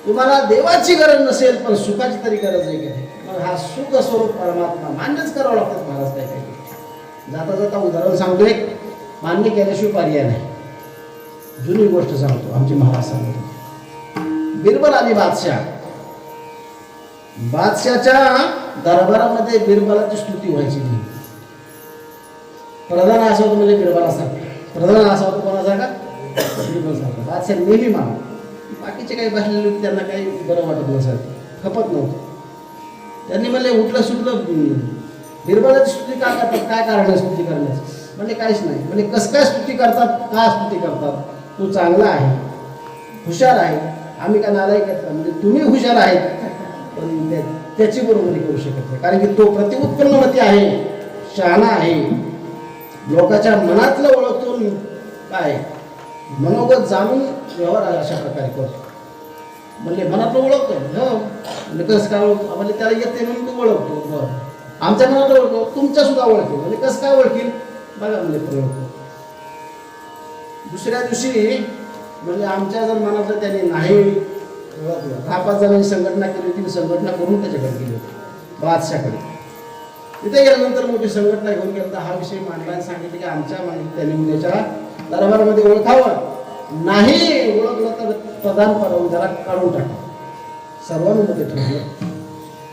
तुम्हाला देवाची गरज नसेल, पण सुखाची तरी गरज आहे की नाही? मग हा सुख स्वरूप परमात्मा मान्यच करावं लागतं महाराज. काय काय जाता जाता उदाहरण सांगतो, एक मान्य केल्याशिवाय पर्याय नाही. जुनी गोष्ट सांगतो, आमचे महाराज सांगतो. बिरबल आणि बादशाह, बादशाहच्या दरबारामध्ये बिरबलाची स्तुती व्हायची नाही. प्रधान असा होतो म्हणजे बिरबलासारखा, प्रधान असा होतो कोणासारखा, बिरबलासारखा. बादशाह नेहमी मान. बाकीचे काही बसलेले लोक त्यांना काही बरं वाटत नसायचं, खपत नव्हतं. त्यांनी म्हणले उठलं सुटलं बिरबलाची स्तुती का करतात, काय कारण आहे स्तुती करण्याचं? म्हणजे काहीच नाही. म्हणजे कसं काय स्तुती करतात, का स्तुती करतात? तू चांगला आहे, हुशार आहे, आम्ही का नालायक आहेत का? म्हणजे तुम्ही हुशार आहेत पण त्याची बरोबरी करू शकत नाही, कारण की तो प्रतिउत्पन्नवती आहे, शहाणा आहे, लोकांच्या मनातलं ओळखतो, काय मनोगत जाणून व्यवहार अशा प्रकारे करतो. म्हणजे मनातलं ओळखतो, हो म्हणजे कसं काय ओळखतो? म्हणजे त्याला येते म्हणून तू ओळखतो. बरं, आमच्या मनातलं ओळखतो, तुमच्या सुद्धा ओळखतो. म्हणजे कसं काय ओळखील बघा, म्हणजे ओळखतो. दुसऱ्या दिवशी म्हणजे आमच्या जर मनातलं त्याने नाही ओळखलं, 10-5 जणांनी संघटना केली होती, संघटना करून त्याच्याकडे गेली होती बादशाकडे. तिथे गेल्यानंतर मोठी संघटना घेऊन गेला, हा विषय मांडला आणि सांगितलं की आमच्या त्यांनी उद्याच्या दरबारामध्ये ओळखावं, नाही ओळखलं तर प्रधान पडवून त्याला काढून टाका. सर्वांमध्ये ठरलं.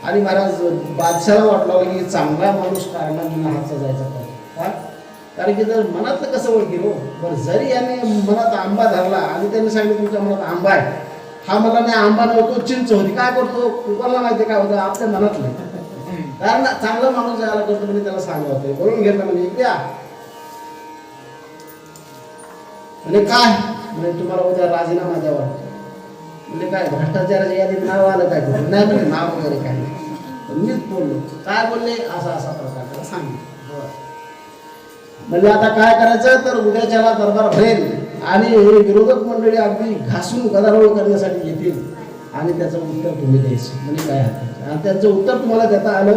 आणि महाराज बादशाला वाटलं की चांगला माणूस कारणांना हातचा जायचा पाहिजे. कारण की जर मनातलं कसं ओळखील हो. बरं, जरी याने मनात आंबा धरला आणि त्यांनी सांगितलं तुमच्या मनात आंबा आहे, हा मला नाही आंबा नव्हतो, चिंच होती, काय करतो कोणाला माहिती काय होतं आपल्या मनातलं. कारण चांगला माणूस जायला करतो म्हणजे त्याला सांगा होते, बोलून घेतलं म्हणजे इकडे म्हणजे काय म्हणजे तुम्हाला उद्या राजीनामा द्यावा. म्हणजे काय भ्रष्टाचाराच्या यादीत नाव आलं काय करू नाही, म्हणजे नाव वगैरे काय नाही. मीच बोललो, काय बोलले असा असा प्रकार त्याला सांगितलं. म्हणजे आता काय करायचं तर उद्याच्याला दरबार भरेल आणि हे विरोधक मंडळी अगदी घासून गदारोळ करण्यासाठी येतील आणि त्याचं उत्तर तुम्ही द्यायचं. म्हणजे काय आणि त्यांचं उत्तर तुम्हाला देता आलं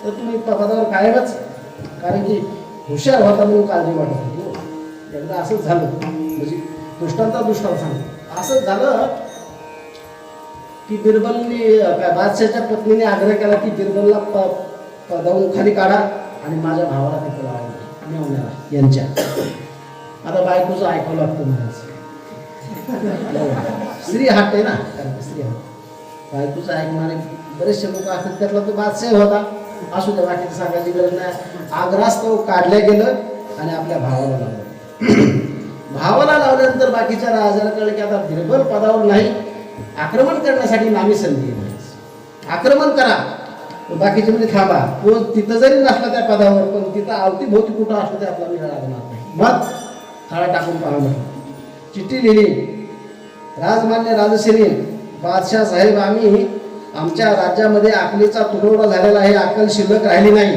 तर तुम्ही पदावर कायमच, कारण की हुशार होता म्हणून काळजी वाटत होती. एकदा असंच झालं, म्हणजे दृष्टांत सांगतो. असंच झालं की बिरबलनी काय बादशाच्या पत्नीने आग्रह केला की बिरबलला पदावरून खाली काढा आणि माझ्या भावाला तिथं लावा मेवण्याला यांच्या. आता बायकोचं ऐकावं लागतं महाराज, स्त्री हाट आहे ना, कारण स्त्री हाट बायकोचं ऐकणारे बरेचसे लोक असतात. त्यातला तो बादशाह होता. असू द्या, बाकीचं सांगायची गरज नाही. आग्रास्तव काढलं गेलं आणि आपल्या भावाला लावलं. भावाला लावल्यानंतर बाकीच्या राजाला कळलं की आता बिरबल पदावर नाही, आक्रमण करण्यासाठी नामी संधी आहे. आक्रमण करा. बाकीचे म्हणजे थांबा, तो तिथं जरी नसला त्या पदावर पण तिथं अवतीभोवती कुठं असलं ते आपला मिळा लागणार नाही. मग थाळा टाकून पहा म्हटलं. चिठ्ठी लिहिली. राजमान्य राजश्री बादशाह साहेब, आम्ही आमच्या राज्यामध्ये अकलीचा तुटवडा झालेला आहे, अक्कल शिल्लक राहिली नाही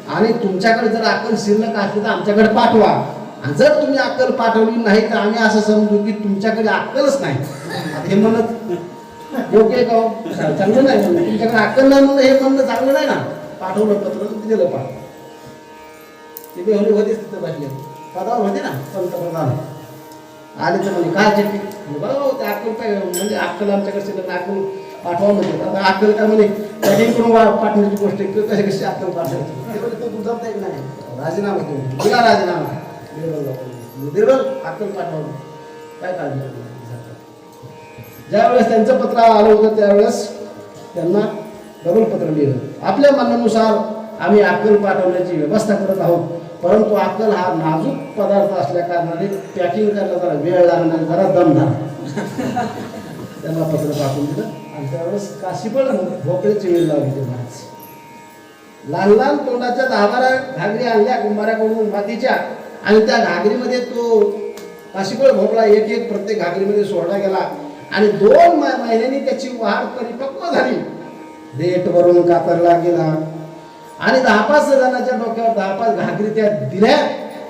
आणि तुमच्याकडे जर अक्कल शिल्लक असली तर आमच्याकडे पाठवा. आणि जर तुम्ही अक्कल पाठवली नाही तर आम्ही असं समजू की तुमच्याकडे अक्कलच नाही. हे म्हणत योग्य का? चांगलं नाही म्हणणं. तुमच्याकडे अक्कल नाही म्हणणं हे म्हणणं चांगलं नाही ना. पाठवलं पत्र दिलं पाठ. ते बेहुली होतेच तिथं बसले, पदावर होते ना पंतप्रधान. आले तर म्हणजे काय चिठ्ठी बरोबर ते अक्कल काय म्हणजे अक्कल आमच्याकडे शिल्लक अक्कल पाठवा म्हणजे आता अक्कल काय म्हणजे करून पाठवण्याची गोष्ट कशी कशी अक्कल पाठवायची तो तुझा नाही. राजीनामा घेऊन दिला राजीनामा. बिरबल अक्कल पाठवलं काय काळजी करणार. ज्यावेळेस त्यांचं पत्र आलं होतं त्यावेळेस त्यांना डबल पत्र लिहिलं. आपल्या म्हणण्यानुसार आम्ही अक्कल पाठवण्याची व्यवस्था करत आहोत, परंतु अक्कल हा नाजूक पदार्थ असल्या कारणाने पॅकिंग करायला जरा वेळ लागणार, जरा दम धरा. त्यांना पत्र पाठवून दिलं आणि त्यावेळेस काशीफळ भोकळीची वेळ लावली. ते महाराज लहान लहान तोंडाच्या 10-12 घागरी आणल्या कुंभाराकडून मातीच्या आणि त्या घागरीमध्ये तो काशीफळ भोपळा एक एक प्रत्येक घागरीमध्ये सोडला गेला आणि 2 महिन्यांनी त्याची वाढ परिपक्व झाली. देठ वरून कातरला गेला आणि 10-5 जणांच्या डोक्यावर 10-5 घागरी त्या दिल्या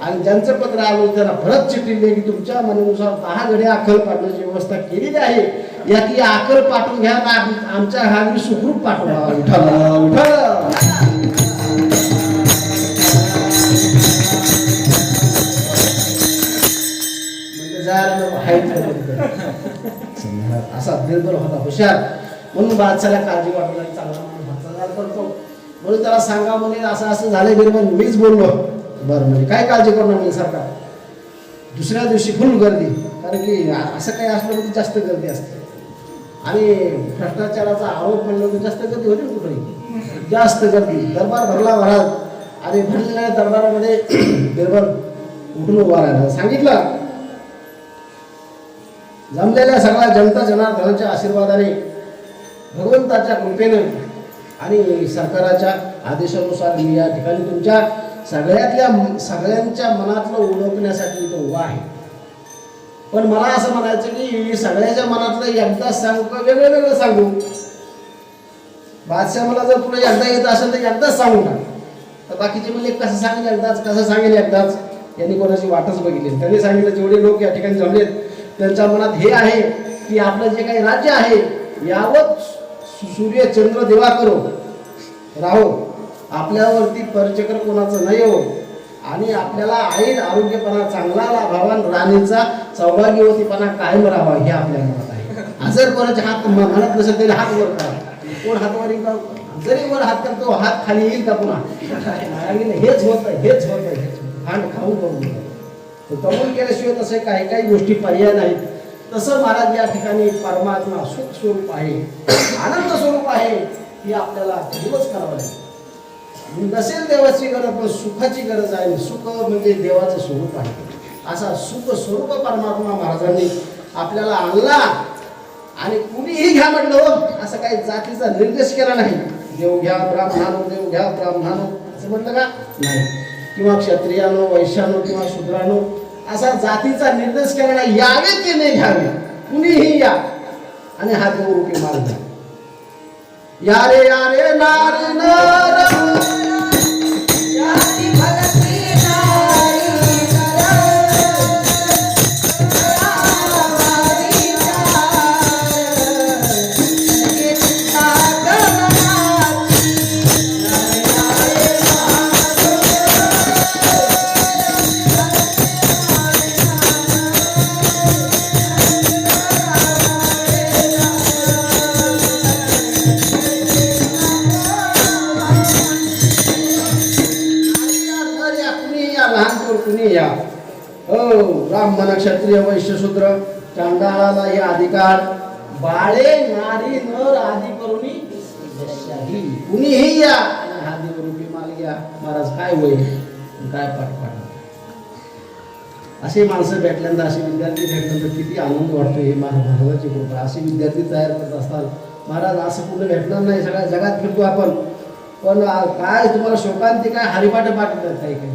आणि ज्यांचं पत्र आलं त्यांना परत चिठ्ठी दिली की तुमच्या मनानुसार 10 घड्या अक्कल पाठवण्याची व्यवस्था केलेली आहे. याची अक्कल पाठवून घ्या ना, आमच्या घागरी सुखरूप पाठवा. उठा उठा. असा बिरबल होता, हुशार. म्हणून बादशाला काळजी वाटू लागली, चांगला माणूस करतो म्हणून त्याला सांगा म्हणे असं असं झालं बिरबल, मीच बोललो. बरं म्हणजे काय काळजी करणार म्हणजे सरकार. दुसऱ्या दिवशी फुल गर्दी, कारण की असं काही असलं म्हणजे जास्त गर्दी असते आणि भ्रष्टाचाराचा आरोप म्हणलं तर जास्त गर्दी होती कुठेही. जास्त गर्दी, दरबार भरला महाराज. आणि भरलेल्या दरबारामध्ये बिरबल उठून उभा राहिला. सांगितलं जमलेल्या सगळ्या जनता जनार्दनाच्या आशीर्वादाने, भगवंताच्या कृपेनं आणि सरकाराच्या आदेशानुसार मी या ठिकाणी तुमच्या सगळ्यांच्या मनातलं ओळखण्यासाठी इथं उभा आहे. पण मला असं म्हणायचं की सगळ्याच्या मनातलं एकदाच सांगू का वेगळं वेगळं सांगू? बादशाह मला जर तुला एकदा येत असेल तर एकदाच सांगू का? तर बाकीचे म्हणजे कसं सांगेल एकदाच, कसं सांगेल एकदाच, यांनी कोणाची वाटच बघितली. त्यांनी सांगितलं जेवढे लोक या ठिकाणी जमलेत त्यांच्या मनात हे आहे की आपलं जे काही राज्य आहे यावत सूर्य चंद्र देवा करो राहो, आपल्यावरती परचक्र कोणाचं नाही हो, आणि आपल्याला आईन आरोग्यपणा चांगला लाभावा, राणीचा सौभाग्यवतीपणा कायम राहावा हे आपल्या मनात आहे. जर कोणाचे हात म्हणत नसेल तरी हात वर करा. कोण हात वर येईल, जरी वर हात करतो हात खाली येईल का पुन्हा? हेच होतं खांड खाऊन कमून केल्याशिवाय तसे काही काही गोष्टी पर्याय नाहीत. तसं महाराज या ठिकाणी परमात्मा सुख स्वरूप आहे, आनंद स्वरूप आहे, ही आपल्याला दिवस करावं लागेल. नसेल देवाची गरज पण सुखाची गरज आहे. सुख म्हणजे देवाचं स्वरूप आहे. असा सुख स्वरूप परमात्मा महाराजांनी आपल्याला आणला. आणि कुणीही घ्या म्हटलं हो, असं काही जातीचा निर्देश केला नाही. देव घ्या ब्राह्मणानो, देव घ्या ब्राह्मणानो असं म्हटलं का? नाही. किंवा क्षत्रियानो, वैश्यानो किंवा शूद्रानो असा जातीचा निर्देश केला नाही. यावे ते नाही घ्यावे, कुणीही या आणि हा देवरूपी माल घ्या. यारे यारे नारी नर याती भगती नारी कुणी या. हो, ब्राह्मण क्षत्रिय वैश्य शूद्र चांडाळाला हे अधिकार. बाळे नारी नर आदी करुणी कुणीही या आणि हा देवरूपी माल घ्या. महाराज काय वय काय पाठ असे माणसं भेटल्यानंतर, असे विद्यार्थी भेटल्यानंतर किती आनंद वाटतो. हे महाराजाची कृपा. असे विद्यार्थी तयार करत असतात महाराज. असं कुठं भेटणार नाही. सगळ्या जगात फिरतो आपण, पण काय तुम्हाला शोकांती काय हरिपाठ पाठवतात काही काही.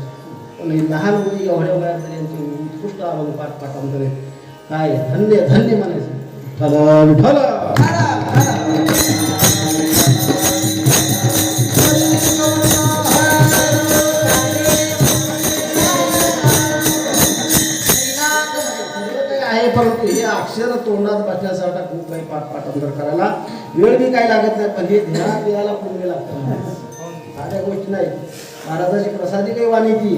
पण लहान मुली एवढ्या वयात यांची उत्कृष्ट अभंग पाठांतर काय धन्य धन्य म्हणायचं. विठ्ठल आहे, परंतु हे अक्षर तोंडात बसण्यासाठी खूप काही पाठांतर करायला वेळ बी काही लागत नाही. पण हे ध्यानात द्यायला खूप वेळ लागतो. साध्या गोष्टी नाही. महाराजाची प्रसादी काही वाणी ती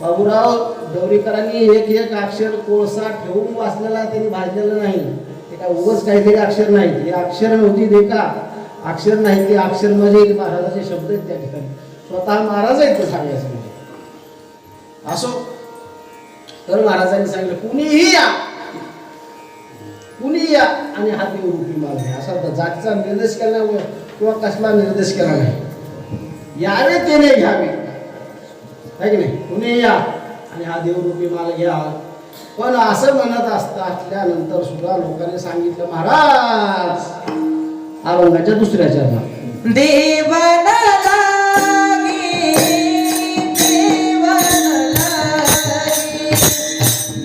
बाबूराव दौरीकरांनी एक एक अक्षर कोळसा ठेवून वाचलेला, त्यांनी भाजलेलं नाही. ते काय उगाच काहीतरी अक्षर नाही. हे अक्षर नव्हती ते का अक्षर नाही, ते अक्षर म्हणजे महाराजाचे शब्द आहेत. त्या ठिकाणी स्वतः महाराज आहेत ते सांगायचं म्हणजे. असो तर महाराजांनी सांगितलं कुणीही या, कुणी या आणि हा देवरूपी माल घ्या. असा जातीचा निर्देश केला नाही किंवा कसला निर्देश केला नाही. यावे ते नाही घ्यावे, आहे की नाही? कुणी या आणि हा देवरूपी माल घ्या. पण असं म्हणत असल्यानंतर सुद्धा लोकांनी सांगितलं महाराज अभंगाच्या दुसऱ्या चरणात देवन लागी देवन लागी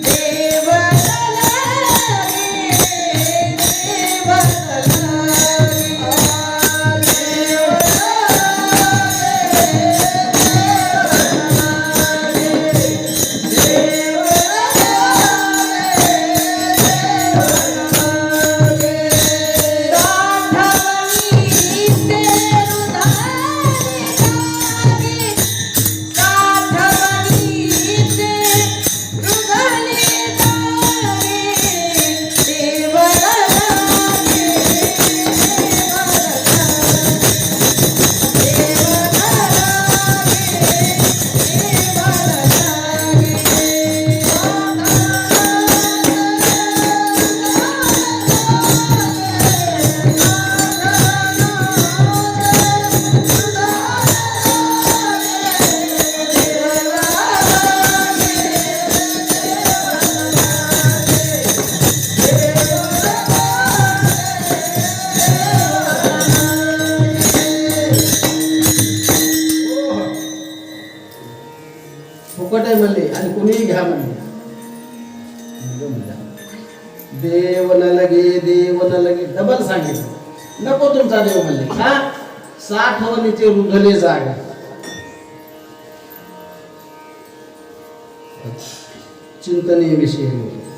देवन लागी देवन लागी घ्या म्हणले. देव न लगे डबल सांगितलं नको तुमचा देव म्हणले. का? साठवणीचे रुधले जागे. चिंतनीय विषय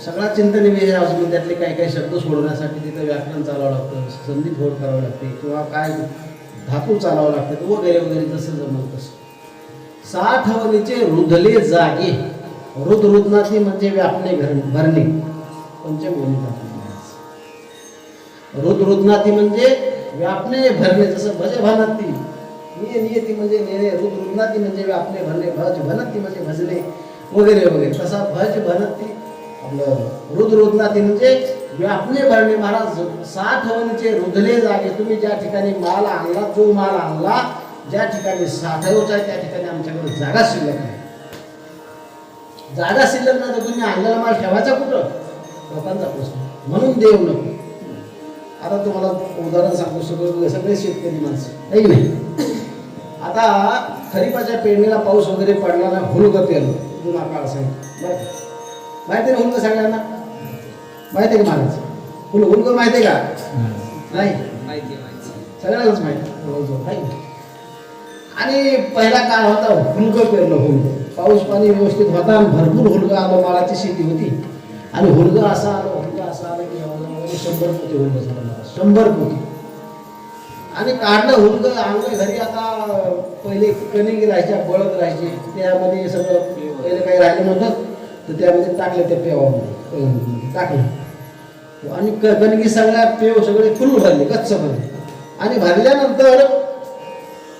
सगळा चिंतनीय विषय असून त्यातले काही काही शब्द सोडवण्यासाठी तिथं व्याकरण चालावं लागतं, संधी फोड करावं लागते किंवा काय धातू चालावं लागतात वगैरे वगैरे जसं जमल तसं. साठवणीचे रुधले जागे. रुदनाती म्हणजे व्यापणे भरणे. पंचभूमिका रुदनाती म्हणजे व्यापणे भरणे. जसं भज भानती नियती म्हणजे नेणे. रुदनाती म्हणजे व्यापणे भरणे. भज भनती म्हणजे भजणे वगैरे वगैरे. तसा भज भनती आपलं रुदनाती म्हणजे व्यापणे भरणे. महाराज साठवणीचे रुधले जागे. तुम्ही ज्या ठिकाणी माल आणला, जो माल आणला ज्या ठिकाणी साठवायचा आहे त्या ठिकाणी आमच्याकडे जागा शिल्लक नाही. जागा शिल्लक नाही तर तुम्ही आणलेला माल ठेवायचा कुठं? लोकांचा प्रश्न. म्हणून देव नको. आता तुम्हाला उदाहरण सांगतो. सगळे शेतकरी माणसं नाही नाही. आता खरीपाच्या पेरणीला पाऊस वगैरे पडला ना, हुलगं पेरलं. जुना काळ सांगितलं बरं. माहिती आहे हुलगं सगळ्यांना? माहिती आहे का महाराज? हुलगं माहिती आहे का? नाही सगळ्यांनाच माहिती. आणि पहिला काळ होता हुलगं पेरलं. हुलगं पाऊस पाणी व्यवस्थित होता आणि भरपूर हुलगं आलं. मालाची शेती होती आणि हुलगं असं आलं की 100 पोते हुलगं झालं मला. 100 पोते. आणि काढलं हुलगं आणलं घरी. आता पहिले कणगी राहायच्या, बळद राहायचे, त्यामध्ये सगळं पहिले काही राहिलं नव्हतं तर त्यामध्ये टाकलं. त्या पेवामध्ये टाकलं आणि कणगी सगळ्या पेव सगळे फुल भरले, गच्च भरले. आणि भरल्यानंतर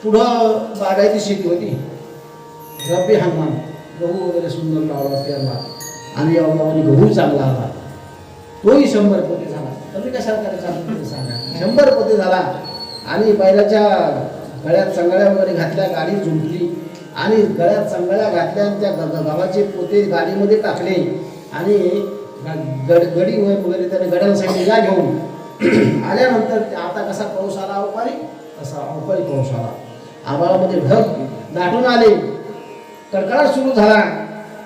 पुढं बागायती शेती होती. रब्बी हंगाम गहू वगैरे सुंदर लावला पेरला आणि यावं गहू चांगला आला. तोही 100 पोते झाला. कमी कशाला करायचा सांगा. 100 पोते झाला. आणि बैलाच्या गळ्यात चंगळ्या वगैरे घातल्या, गाडी झुंपली आणि गळ्यात चंगळ्या घातल्या आणि त्या गव्हाचे पोते गाडीमध्ये टाकले आणि गडी वगैरे त्याने गड्याला सांगितले जा घेऊन. आल्यानंतर आता कसा पाऊस आला अवकाळी, तसा अवकाळी पाऊस आला. आभाळामध्ये ढग दाटून आले, कडकडाट सुरू झाला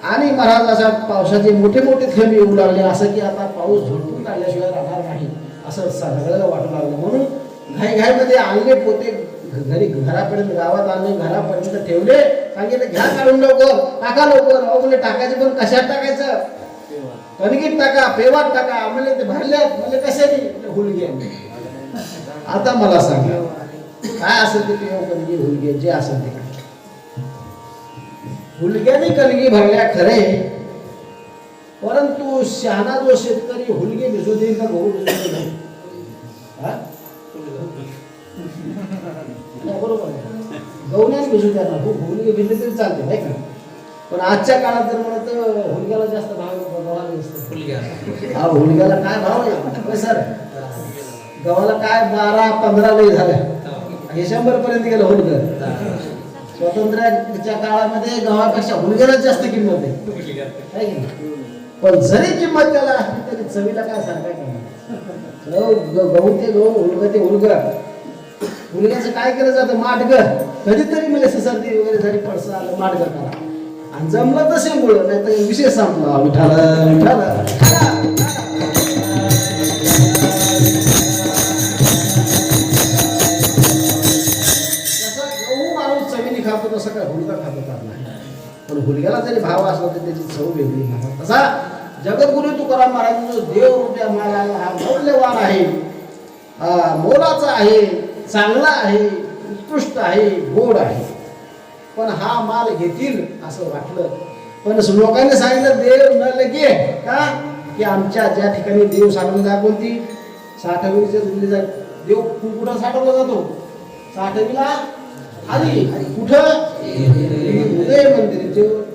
आणि महाराज अशा पावसाचे मोठे मोठे थेंब येऊ लागले. असं की आता पाऊस झोडपून काढल्याशिवाय राहणार नाही असं सगळ्याला वाटू लागलं. म्हणून घाईघाईमध्ये आणले पोते घरी, घरापर्यंत गावात आणले, घरापर्यंत ठेवले. सांगितलं घ्या काढून लवकर, टाका लवकर. अहो म्हणजे टाकायचं पण कशात टाकायचं? कणगीत टाका, पेवात टाका. म्हणजे ते भरल्यात म्हणजे कशाने? हुलगे. आता मला सांगा काय असेल ते पेव कणगी हुलगे जे असेल ते. हुलग्याने कणगी भरल्या खरे, परंतु शहाणा जो शेतकरी हुलगे भिजू देईल का गहू भिजू नाही? बरोबर आहे. गहूने भिजू द्या ना, हुलगे भिजले तरी चालते नाही का? पण आजच्या काळात जर म्हणत हुलग्याला जास्त भाव गव्हाला. हुलग्याला काय भाव आहे सर? गव्हाला काय 12-15 लई झालं. हे 100 पर्यंत गेलं हुलगं. स्वातंत्र्याच्या काळामध्ये गव्हापेक्षा हुलग्याला जास्त किंमत आहे. पण जरी किंमत त्याला असली तरी चवीला काय सांगाय का? गहू ते गहू, हुलगं ते हुलगं. हुलग्याचं काय केलं जातं? माटगं. कधीतरी म्हणजे सर्दी वगैरे झाली, पडसं आलं, माटगं करा. आणि जमलं तर शेंगुळ, नाही तर विषय संपला. विठाला विठाला. तसं काय हुलगा खात होता नाही. पण हुलग्याला जरी भाव असला तर त्याची चव वेगळी. तसा जगद्गुरु तुकाराम महाराज देव रुपया माल हा मौल्यवान आहे, मोलाचा आहे, चांगला आहे, उत्कृष्ट आहे, गोड आहे. पण हा माल घेतील असं वाटलं. पण लोकांनी सांगितलं देव न लगे का की आमच्या ज्या ठिकाणी देव साठवला कोणती साठवणीच्या जुळली जात. देव कुठं साठवला जातो? साठवीला खाली. कुठं? उदय मंदिर.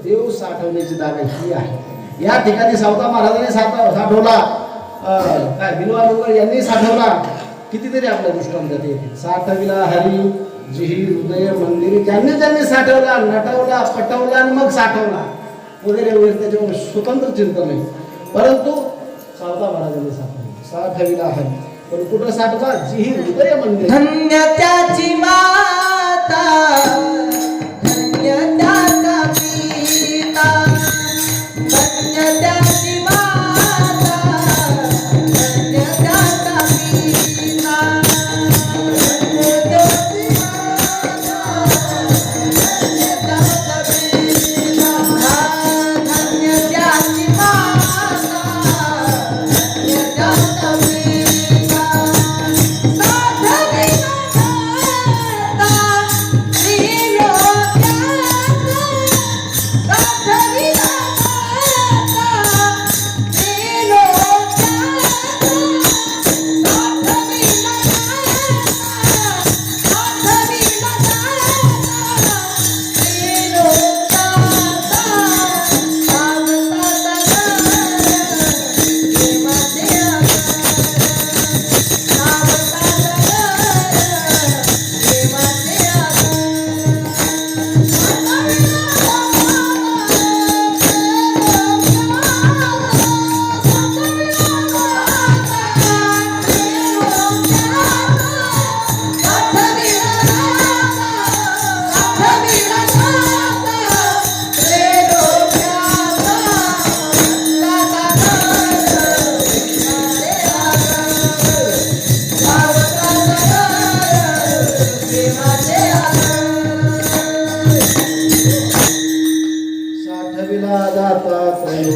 देव साठवण्याची जागा ही आहे. या ठिकाणी सावता महाराजांनी साठवला, काय बिलवानगर यांनी साठवला. कितीतरी आपल्या दृष्टांत येते. साठविला हरी जिही हृदय मंदिर. ज्यांनी ज्यांनी साठवला, नटवला, पटवला आणि मग साठवला वगैरे वगैरे त्याच्यावर स्वतंत्र चिंतन नाही. परंतु सावता महाराजांनी साठविला हरी. पण कुठं साठवा? जिही हृदय मंदिर. धन्य त्याची माता, धन्य त्याचा पिता,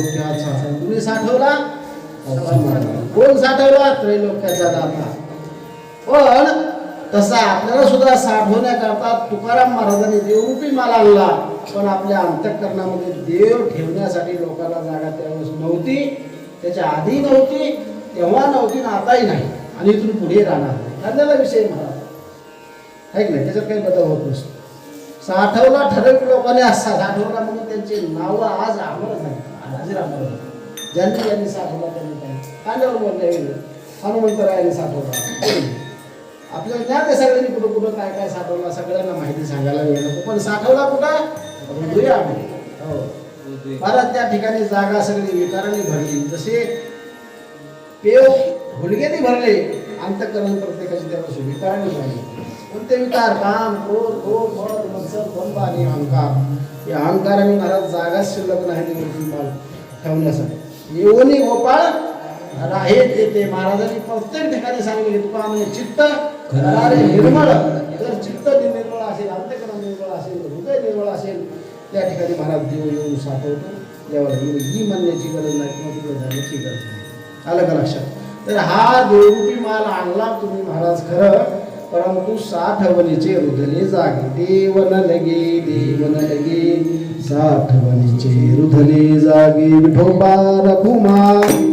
त्रैलोक्याचा तुम्ही साठवला कोण साठवला त्रैलोक्याचा दाता. पण तसा आपल्याला सुद्धा साठवण्याकरता तुकाराम महाराजांनी देवरूपी माल आणला. पण आपल्या अंतःकरणामध्ये देव ठेवण्यासाठी लोकांना जागा त्यावेळेस नव्हती, त्याच्या आधी नव्हती, तेव्हा नव्हती ना आताही नाही आणि इथून पुढे राहणार नाही. ठरलेला विषय महाराज आहे की नाही, त्याच्यात काही बदल होत नसतो. साठवला ठराविक लोकांनी साठवला म्हणून त्यांचे नाव आज अमर नाही, आज अमर नाही. ज्यांनी ज्यांनी साठवला त्यांनी कांद्यावर बोलले हनुमंतरायांनी साठवला. आपल्याला ज्ञात आहे सगळ्यांनी कुठं कुठं काय काय साठवला, सगळ्यांना माहिती सांगायला वेळ नको. पण साठवला कुठं हृदयामध्ये. हो महाराज त्या ठिकाणी जागा सगळी विकारांनी भरली. जसे पेव हुलगेने भरले, अंतःकरण प्रत्येकाची त्यावेळेस विकारांनी भरली. कोणते विकार? काम, क्रोध, लोभ, मद, मत्सर, दंभ आणि अहंकार. या अहंकाराने महाराज जागाच शिल्लक नाही देवरूपी माल ठेवण्यासाठी. येऊनी गोपाळ राहेत येते. महाराजांनी प्रत्येक ठिकाणी सांगितले तुका म्हणजे चित्त करारे निर्मळ. जर चित्त निर्मळ असेल, अंतःकरण निर्मळ असेल, हृदय निर्मळ असेल, त्या ठिकाणी महाराज देव येऊन साठवतो. देवाला ही म्हणण्याची गरज नाही किंवा तिकडे जाण्याची गरज नाही. आलं का लक्षात? तर हा देवरूपी माल आणला तुम्ही महाराज खरं, परंतु साठवणीचे रुधले जागे. देवन लगे साठवणीचे रुधले जागे. विठोबा रघुमाई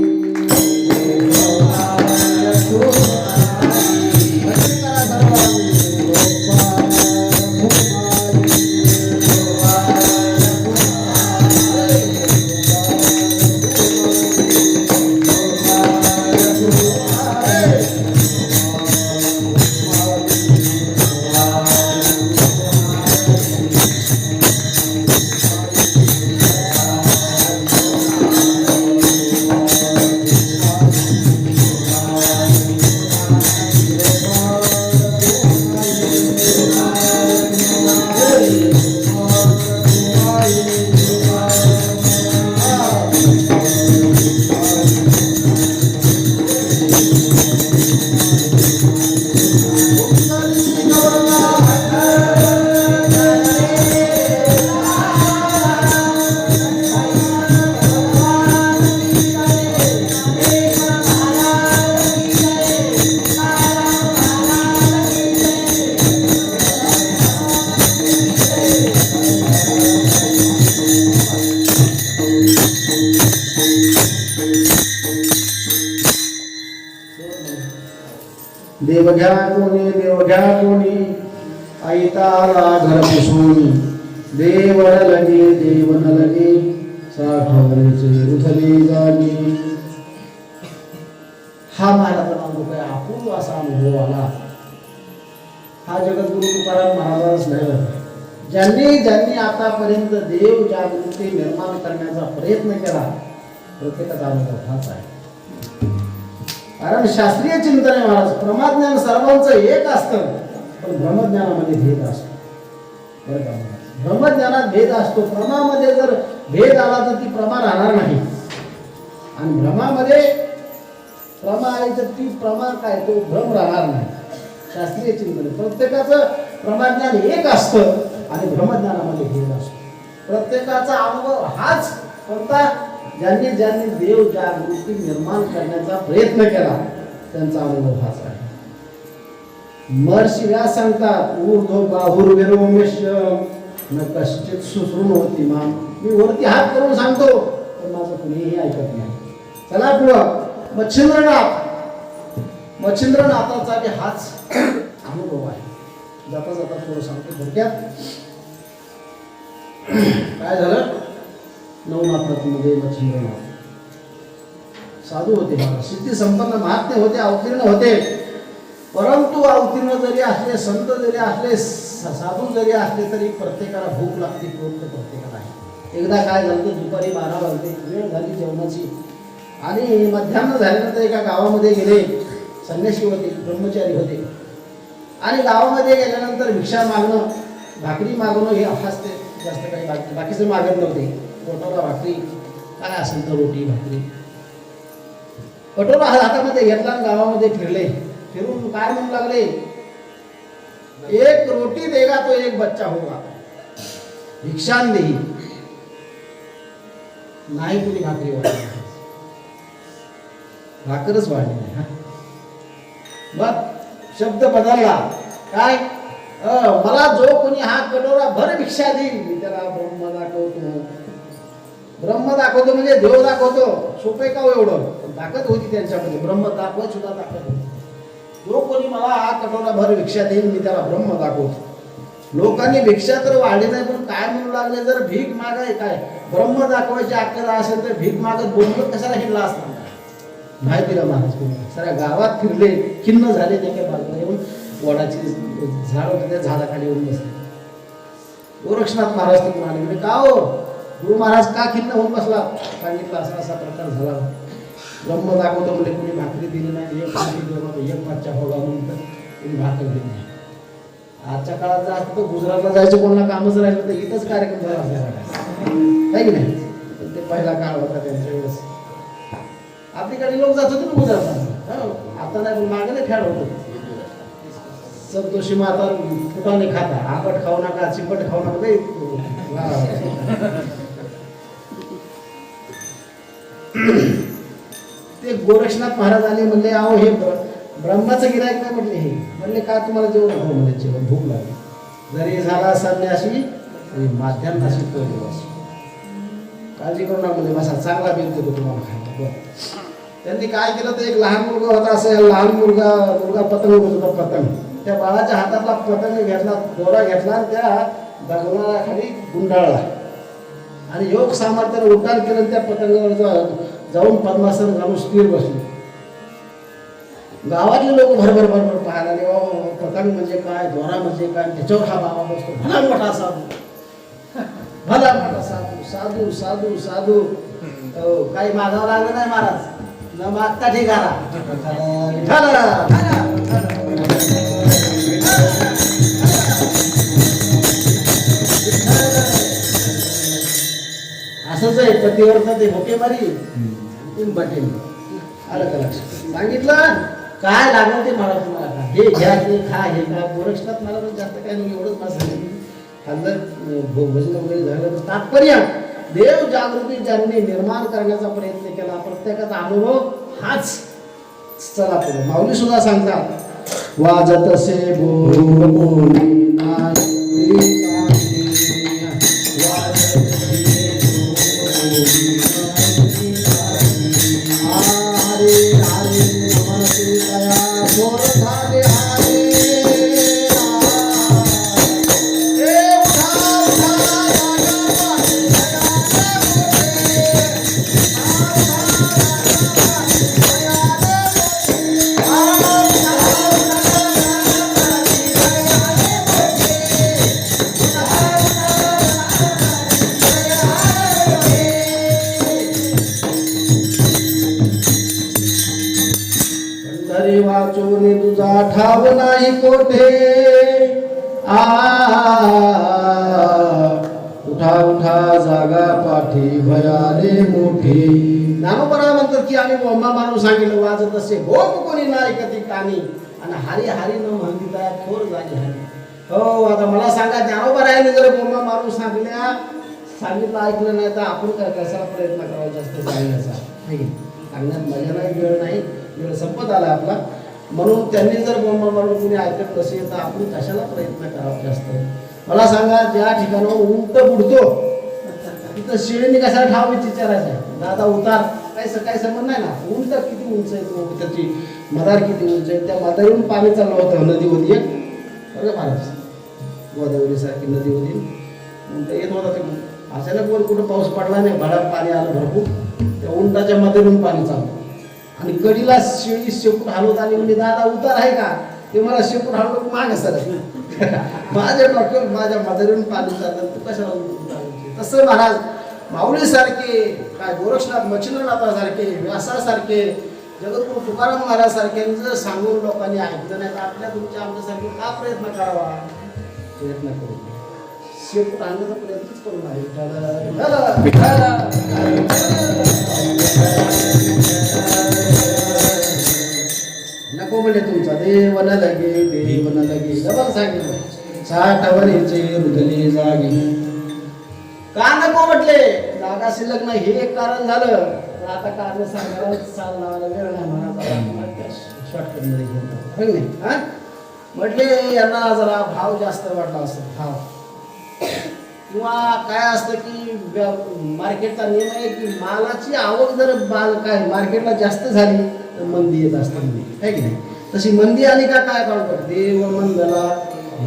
देव घ्या कोणी ऐताला घर पुसून. देवन लगे साठवणीचे रुधले जागे. हा महाराजांना अनुभव आहे, अपूर्व असा अनुभव आला. हा जगद्गुरु तुकाराम महाराजांच नाही, ज्यांनी ज्यांनी आतापर्यंत देव जागृती निर्माण करण्याचा प्रयत्न केला प्रत्येकाचा अनुभव हाच आहे. कारण शास्त्रीय चिंतन आहे महाराज. प्रमाज्ञान सर्वांचं एक असतं, पण ब्रह्मज्ञानामध्ये भेद असतो. बरं का महाराज? ब्रह्मज्ञानात भेद असतो. प्रमामध्ये जर भेद आला तर ती प्रमा राहणार नाही. आणि भ्रमामध्ये प्रमा आली तर ती प्रमा काय, तो भ्रम राहणार नाही. शास्त्रीय चिंतन प्रत्येकाचं प्रमाज्ञान एक असतं आणि ब्रह्मज्ञानामध्ये भेद असतो. प्रत्येकाचा अनुभव हाच कोणता? ज्यांनी ज्यांनी देव जागृती निर्माण करण्याचा प्रयत्न केला त्यांचा अनुभव हाच आहे. महर्षी व्यास सांगतात ऊर्ध्व बाहुर्विरोमेश्य न कश्चित सुश्रुणोति माम. मी वरती हात करून सांगतो पण माझं कुणीही ऐकत नाही. चला पुढं. मच्छिंद्रनाथाचा हाच अनुभव आहे. जाता जाता थोडं सांगतो थोडक्यात. काय झालं? नवनाथामध्ये मच्छिंद्रनाथ साधू होते, सिद्धी संपन्न महात्मे होते, अवतीर्ण होते. परंतु अवतीर्ण जरी असले, संत जरी असले, साधू जरी असले तरी प्रत्येकाला भूक लागते. प्रत्येकाला आहे. एकदा काय झालं तर दुपारी 12 वाजले, वेळ झाली जेवणाची आणि मध्यान्ह झाल्यानंतर एका गावामध्ये गेले. संन्यासी होते, ब्रह्मचारी होते आणि गावामध्ये गेल्यानंतर भिक्षा मागणं, भाकरी मागणं हे हाच ते. जास्त काही बाकीचं मागत नव्हते. पोटाला भाकरी काय असेल तर रोटी भाकरी. कटोरा हातामध्ये घेतला आणि गावामध्ये फिरले. फिरून काय म्हणू लागले, एक रोटी देगा तो एक बच्चा होगा, भिक्षान देही. नाही कुणी भाकरी वाढली, भाकरच वाढली नाही. हा. मग शब्द बदलला. काय मला जो कोणी हा कटोरा भर भिक्षा देईल मी त्याला ब्रह्म दाखवतो. ब्रह्म दाखवतो म्हणजे देव दाखवतो. सोपे का हो एवढं? ताकद होती त्यांच्यामध्ये, ब्रह्म दाखवत सुद्धा ताकद होती. जो कोणी मला हा कटोरा भर भिक्षा देईल मी त्याला ब्रह्म दाखवतो. लोकांनी भिक्षा तर वाढली नाही, पण काय म्हणू लागले, जर भीक मागाय काय ब्रह्म दाखवायची अक्कल असेल तर भीक मागत बोलत कशाला हिंडला असता. माहिती का महाराज, सगळ्या गावात फिरले, खिन्न झाले, त्या बाजूला येऊन वडाची झाड होते त्या झाडाखाली येऊन बसले. गोरक्षनाथ महाराज तिकडून आले, म्हणजे का हो गुरु महाराज का खिन्न होऊन बसला? सांगितलं असा असा प्रकार झाला. ब्रह्म दाखवतो म्हणजे कोणी भाकरी दिली नाही, एक भाकरी दिली, एक पाचच्या होगा म्हणून कोणी भाकरी दिली नाही. आजच्या काळात जर असतं तर गुजरातला जायचं कोणाला कामच राहिलं तर इथंच कार्यक्रम झाला असल्या आहे की नाही. पण ते पहिला काळ होता त्यांच्या वेळेस. आपल्याकडे लोक जात होते ना गुजरातला, आता नाही, पण मागे खेळ होतो. संतोषी माता फुटाने खाता, आंबट खाऊ नका, चिंबट खाऊ नका. ते गोरक्षनाथ महाराज आले, म्हणले अहो हे ब्रह्माचं गिरायक नाही म्हटले. हे म्हणले का तुम्हाला जेवण हो म्हणजे जेवण भूक लागली. जरी झाला संन्यासी आणि माध्यान्हाशी तो दिवस. काळजी करू नका म्हणजे बसा, चांगला बिल देतो तुम्हाला खायला. त्यांनी काय केलं तर एक लहान मुलगा होता, असं लहान मुलगा पतंग उडत होता. पतंग त्या बाळाच्या हातातला पतंग घेतला, दोरा घेतला आणि त्या दगडाखाली गुंडाळला आणि योग सामर्थ्याने उड्डाण केलं. त्या पतंगावर जाऊन पद्मासन घालून स्थिर बसले. गावातले लोक भरभर पाहायला आले. पतंग म्हणजे काय, दोरा म्हणजे काय, त्याच्यावर हा बाबा बसतो. भला मोठा साधू, भला मोठा साधू, साधू साधू साधू. काही मागावं लागलं नाही महाराज, न मागता ठिकाणा. असंच आहे पतीवरचा ते भोके मारी बटेल. आलं का लक्षात? सांगितलं काय लागलं ते मला तुम्हाला, हे घ्या ते खा, हे खा. गोरक्षनाथ मला पण जास्त काय नाही, एवढंच मला सांगितलं. भजन वगैरे झालं तर तात्पर्य देव जागृती ज्यांनी निर्माण करण्याचा प्रयत्न केला, प्रत्येकाचा अनुभव हाच. चला पुढे माऊली सुद्धा सांगतात, वाजत से बोल बोली नाही. वाचून तुझा ठाव नाही कोठे, उठा उठा जागा पाठी भयाले मोठे. ज्ञानोबा म्हणतात की आम्ही बोंबा मारून सांगितलं, वाजत असे गोप कोणी नाही कधी कानी, आणि हरी हरी न म्हणता थोर झाली हरी. हो आता मला सांगा, ज्ञानोबा राहिले जर बोंबा मारून सांगितलं ऐकलं नाही तर आपण काय कसा प्रयत्न करावा जास्त सांगण्याचा. सांगण्यात मजा नाही, वेळ नाही, वेळ संपत आला आपला. म्हणून त्यांनी जर बोंबा मारून कुणी ऐकत नसेल तर आपण कशाला प्रयत्न करावा जास्त. मला सांगा, ज्या ठिकाणावर उंट बुडतो तिथं शिळीने कशाला ठाव विचारायचं, दादा उतार काय संबंध नाही ना. उंट किती उंच आहे, तो त्याची मदार किती उंच आहे, त्या मदारीहून पाणी चाललं होतं. नदी होती एक बरं महाराज, गोदावरी सारखी नदी होती. उंट येत होता ते, अचानक वर कुठं पाऊस पडला नाही, भडात पाणी आलं भरपूर. त्या उंटाच्या मदारीहून पाणी चाललं आणि कडीला शिळी शेपूट हलवत आली. म्हणजे दादा उतार आहे का, ते मला शेपूट हलवत माग सर माझ्या डॉक्टर माझ्या मदारीहून पाणी चाललं, तू कशाला उतारायची. तसं महाराज माऊली सारखे, काय गोरक्षनाथ मच्छिंद्रनाथासारखे, व्यासासारखे, जगद्गुरु तुकाराम महाराज सारख्यांनी जर सांगून लोकांनी ऐकलं नाही तर आपल्या तुमच्या आमच्यासारखे का प्रयत्न करावा. प्रयत्न करू, शेपूट आणण्याचा प्रयत्नच करू नाही. नको म्हणजे तुमचा देव न लगे डबल सांगितलं, साठवणीचे रुदले जागे. का नको म्हटले, मागाशी लग्न हे एक कारण झालं. पण आता कारण सांगायला चाल लावायला वेळ नाही म्हणा, शॉर्टकट मध्ये घेऊन जाऊ. हो की नाही? हा? म्हटले यांना जरा भाव जास्त वाटला असतो, भाव. किंवा काय असतं की मार्केटचा नियम आहे की मालाची आवक जर काय मार्केटला जास्त झाली तर मंदी येत असते, है की नाही? तशी मंदी आली का काय काढतो देव मंदला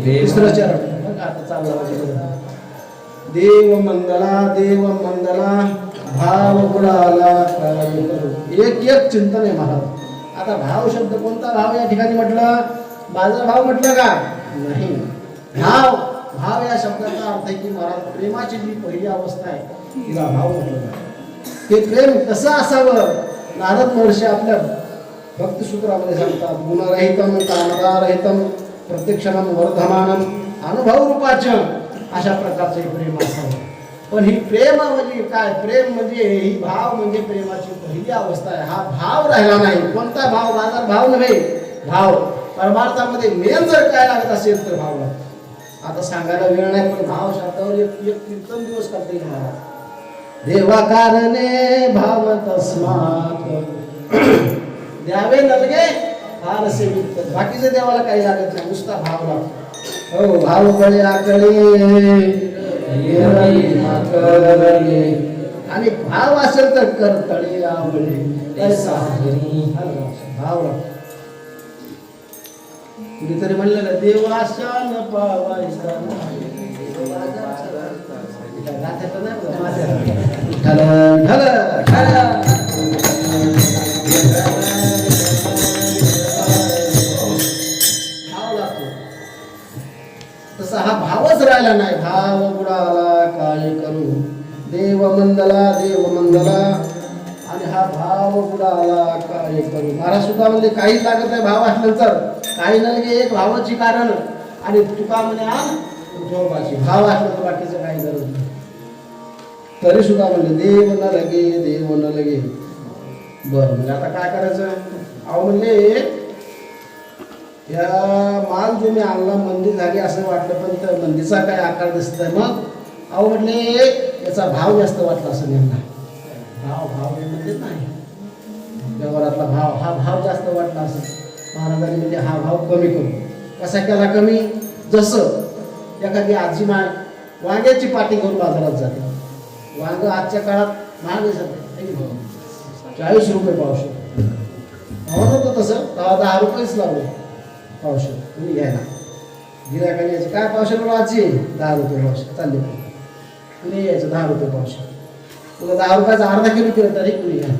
तिसरं चरण बघ आता चालला. देव मंदला भाव बुडाला एक एक चिंतन आहे महाराज. आता भाव शब्द कोणता भाव या ठिकाणी म्हटलं? बाजार भाव म्हटलं का? नाही. भाव या शब्दाचा अर्थ आहे की महाराज प्रेमाची जी पहिली अवस्था आहे तिला भाव म्हटलं जातं. ते प्रेम कसं असावं? नारद महर्षी आपल्या भक्तिसूत्रामध्ये सांगतात, गुणरहितम कामदारहितम प्रत्यक्षणम वर्धमानम अनुभव रूपाचं, अशा प्रकारचे प्रेम असावं. पण ही प्रेम म्हणजे काय? प्रेम म्हणजे ही भाव म्हणजे प्रेमाची पहिली अवस्था आहे. हा भाव राहिला नाही. कोणता भाव? बाजार भाव नव्हे, भाव. परमार्थामध्ये मेन जर काय लागत असेल तर भाव लागतो. आता सांगायला वेळ नाही, पण भाव शब्दावर एक कीर्तन दिवस करता येईल महाराज. देवा कारणे भाव तस्मात द्यावे नलगे फार सेवित. बाकीचे देवाला काही लागत नाही, नुसता भाव लागतो. हो, भाव कळे आकळे आणि भाव असेल तर करतळे आवडे भाव लागतो. कुणीतरी म्हणलेलं देवाशान पावायचा तसा हा भावच राहिला नाही. भाव बुडाला काय करू देव मंदला आणि हा भाव बुडाला काय करू. महाराज सुद्धा म्हणजे काही लागत नाही भाव असल्यानंतर. काही नाही एक भावाची कारण आणि तुका म्हणे आण जोबाची. भाव असलं तर बाकीचं काही गरज नाही. तरी सुद्धा म्हणले देव न लगे. बरं, म्हणजे आता काय करायचं? अहो म्हणले या माल जो मी आणला मंदी झाली असं वाटलं, पण त्या मंदीचा काय आकार दिसत आहे. मग अहो म्हणले याचा भाव जास्त वाटला असं यांना. भाव हे म्हणजे नाही व्यवहारातला भाव, हा भाव जास्त वाटला असं. महाराजांनी म्हणजे हा भाव कमी करू. कसा केला कमी? जसं एखादी आजी वांग्याची पाटी घेऊन बाजारात जाते. वांग आजच्या काळात महाग आहे, 40 रुपये पावशेर. होतं तसं 10 रुपयेच लावले पावशेर. तुम्ही घ्यायला गिऱ्हाईकाने यायचं काय पावशेर आजी? 10 रुपये पावशेर. चालले कुणी यायचं 10 रुपये पावशेर. तुला 10 रुपयाचा अर्धा किलो केलं तरी कुणी घ्या.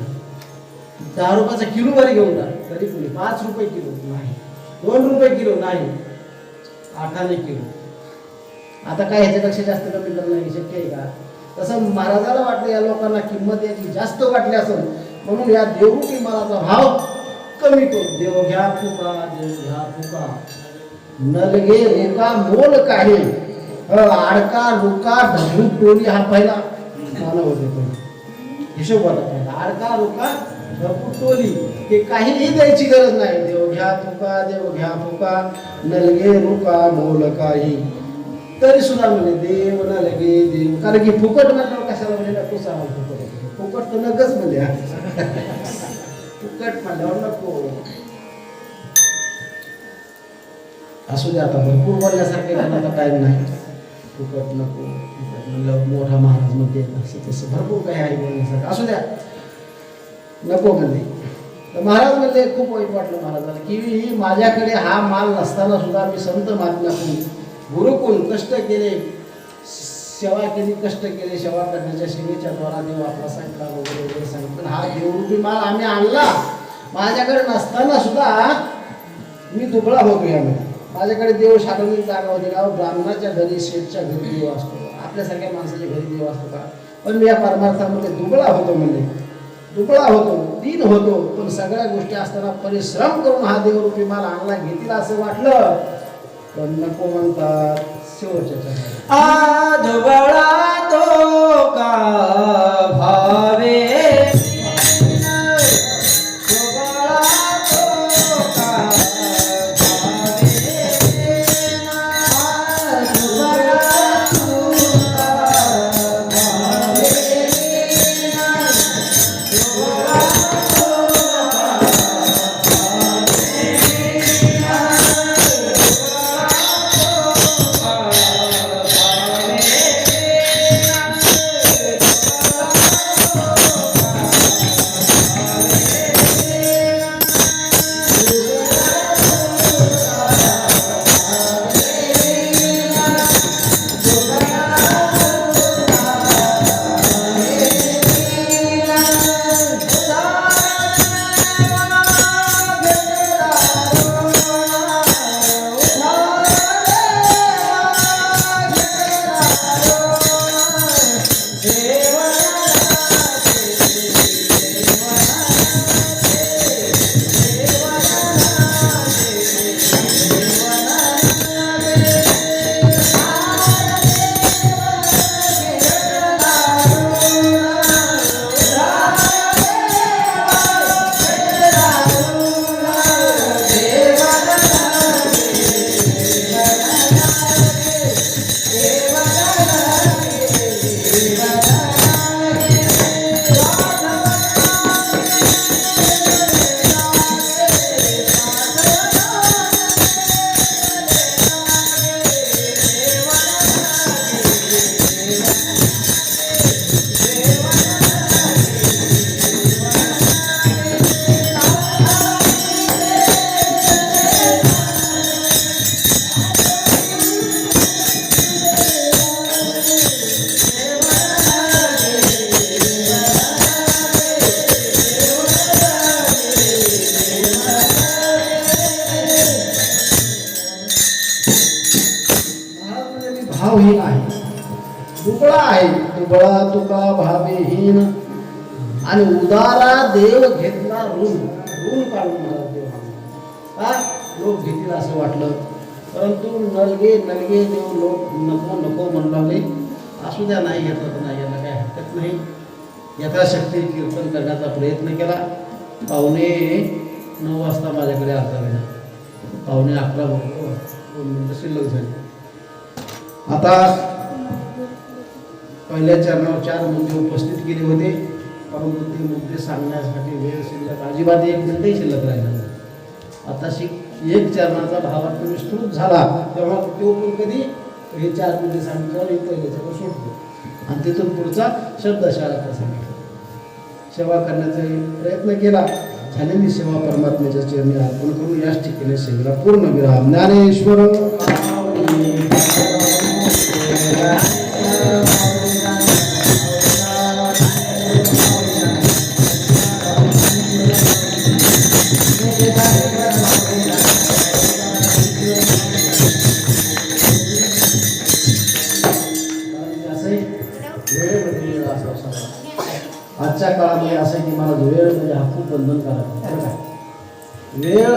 10 रुपयाचा किलो भरी घेऊन टाक तरी कुणी. 5 रुपये किलो नाही, 2 रुपये किलो नाही, 8 आणे किलो. आता काय ह्याच्यापेक्षा जास्त कमी करणं नाही शक्य आहे का? तसं महाराजाला वाटलं या लोकांना किंमत याची जास्त वाटली असेल, म्हणून या देवरूपी मालाचा भाव कमी करू. देव घ्या फुका नलगे रेका मोल काही. आडका रुका ढबू टोली हा पहिला मानव होते. हिशोब होता पहिला. आडका रुका ढबू टोली हे काहीही द्यायची गरज नाही. देव घ्या फुका नलगे रुका मोल काही. तरी सुद्धा म्हणजे देव न लगे देव. कारण की फुकट म्हटलं कशाला म्हणजे नको सांगा. फुकट तर नकच म्हणजे फुकट म्हटल्यावर नको. असू दे आता भरपूर बोलण्यासारखे आता टाइम नाही. फुकट नको म्हणलं मोठा महाराज मध्ये असं तसं भरपूर काही आहे बोलण्यासारखं. असू द्या नको म्हणजे. तर महाराज म्हणजे खूप वाईट वाटलं महाराजाला की माझ्याकडे हा माल नसताना सुद्धा मी संत महात्म्याकडून गुरुकुल कष्ट केले, सेवा केली, कष्ट केले. सेवा करण्याच्या सेवेच्या द्वारा देव आपला सांगितला वगैरे सांगितलं. हा देवरूपी माल आम्ही आणला. माझ्याकडे नसताना सुद्धा मी दुबळा होतो. यामध्ये माझ्याकडे देव शाळेची जागा होती का? ब्राह्मणाच्या घरी, शेठच्या घरी देव असतो, आपल्यासारख्या माणसाच्या घरी देव असतो का? पण मी या परमार्थामध्ये दुबळा होतो. म्हणजे दुबळा होतो, दीन होतो. पण सगळ्या गोष्टी असताना परिश्रम करून हा देवरूपी माल आणला घेतील असं वाटलं. पण नको म्हणतात शेवटच्या आधवळा तो का भावे नका भावेहीन. आणि उदारा देव घेतला ऋण काढून मला देव का लोक घेतील असं वाटलं, परंतु नलगे देव लोक नको नको म्हणू लागले. असू द्या, नाही घेतलं तर नाही, याला काही हरकत नाही. यथाशक्ती कीर्तन करण्याचा प्रयत्न केला. 9:15 वाजता माझ्याकडे आलता वेळा, 11:15 बरोबर 2 मिनिटं शिल्लक झाली. आता पहिल्या चरणावर 4 मुद्दे उपस्थित केले होते, परंतु ते मुद्दे सांगण्यासाठी वेळ शिल्लक अजिबात 1 मिनिटही शिल्लक राहिला नाही. आता एक चरणाचा भावार्थ विस्तृत झाला तेव्हा तो पण कधी हे 4 मुद्दे सांगितल्यावर हे पहिले चरण सोडतो आणि तिथून पुढचा शब्दशाळा सांगितलं. सेवा करण्याचा प्रयत्न केला. झालेली सेवा परमात्म्याच्या चरणी अर्पण करून याच ठिकाणी सेवेला पूर्ण विराम. ज्ञानेश्वर आजच्या काळामध्ये असं की मला वेळ म्हणजे हा खूप बंधनकारक आहे. वेळ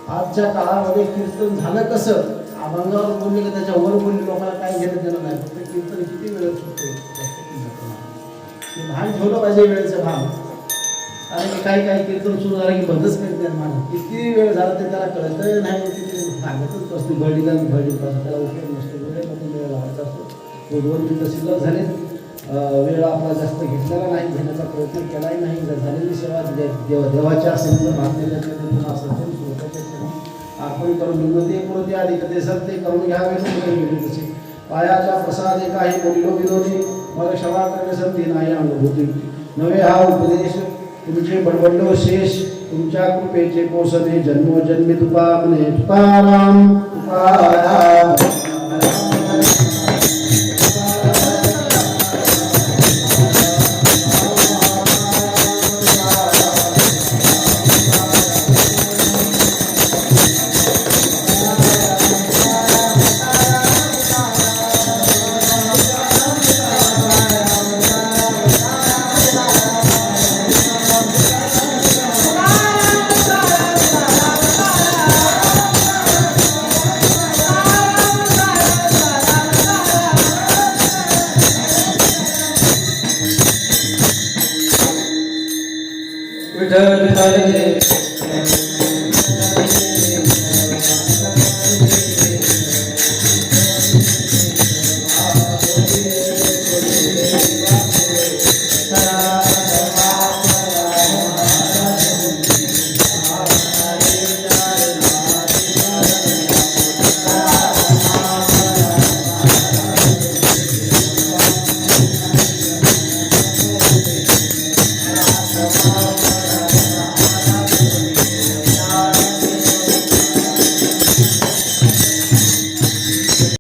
आजच्या काळामध्ये कीर्तन झालं कसं, अभंगावर बोलले की त्याच्या वर बोलले लोकांना काय घेणं देणं नाही. फक्त कीर्तन किती वेळ सुटते भान ठेवलं पाहिजे, वेळेचं भान. कारण की काही कीर्तन सुरू झालं की बंदच करत नाही मान. किती वेळ झाला ते त्याला कळत नाही, किती सांगतच असते भरडीला त्याला उपयोग नसतो. वेळेमध्ये वेळ लावायचा असतो. 2 मिनिटं शिल्लक झाले. वेळ आपला जास्त घेतलेला नाही, घेण्याचा प्रयत्न केलाही नाही. झालेली सेवा देवाच्या संत भागलेल्या आपण करून विनोदी पुरती आधी कधी सत्य करून घ्यावे. पायाच्या प्रसादे काही बोलिलो विनोदी, मला क्षमा करणे संधी नाही अनुभूती. नवे हा उपदेश तुमचे बडबडलो शेष, तुमच्या कृपेचे पोषणे जन्मोजन्मी तुका म्हणे तुकाराम तुकाराम. विठ्ठल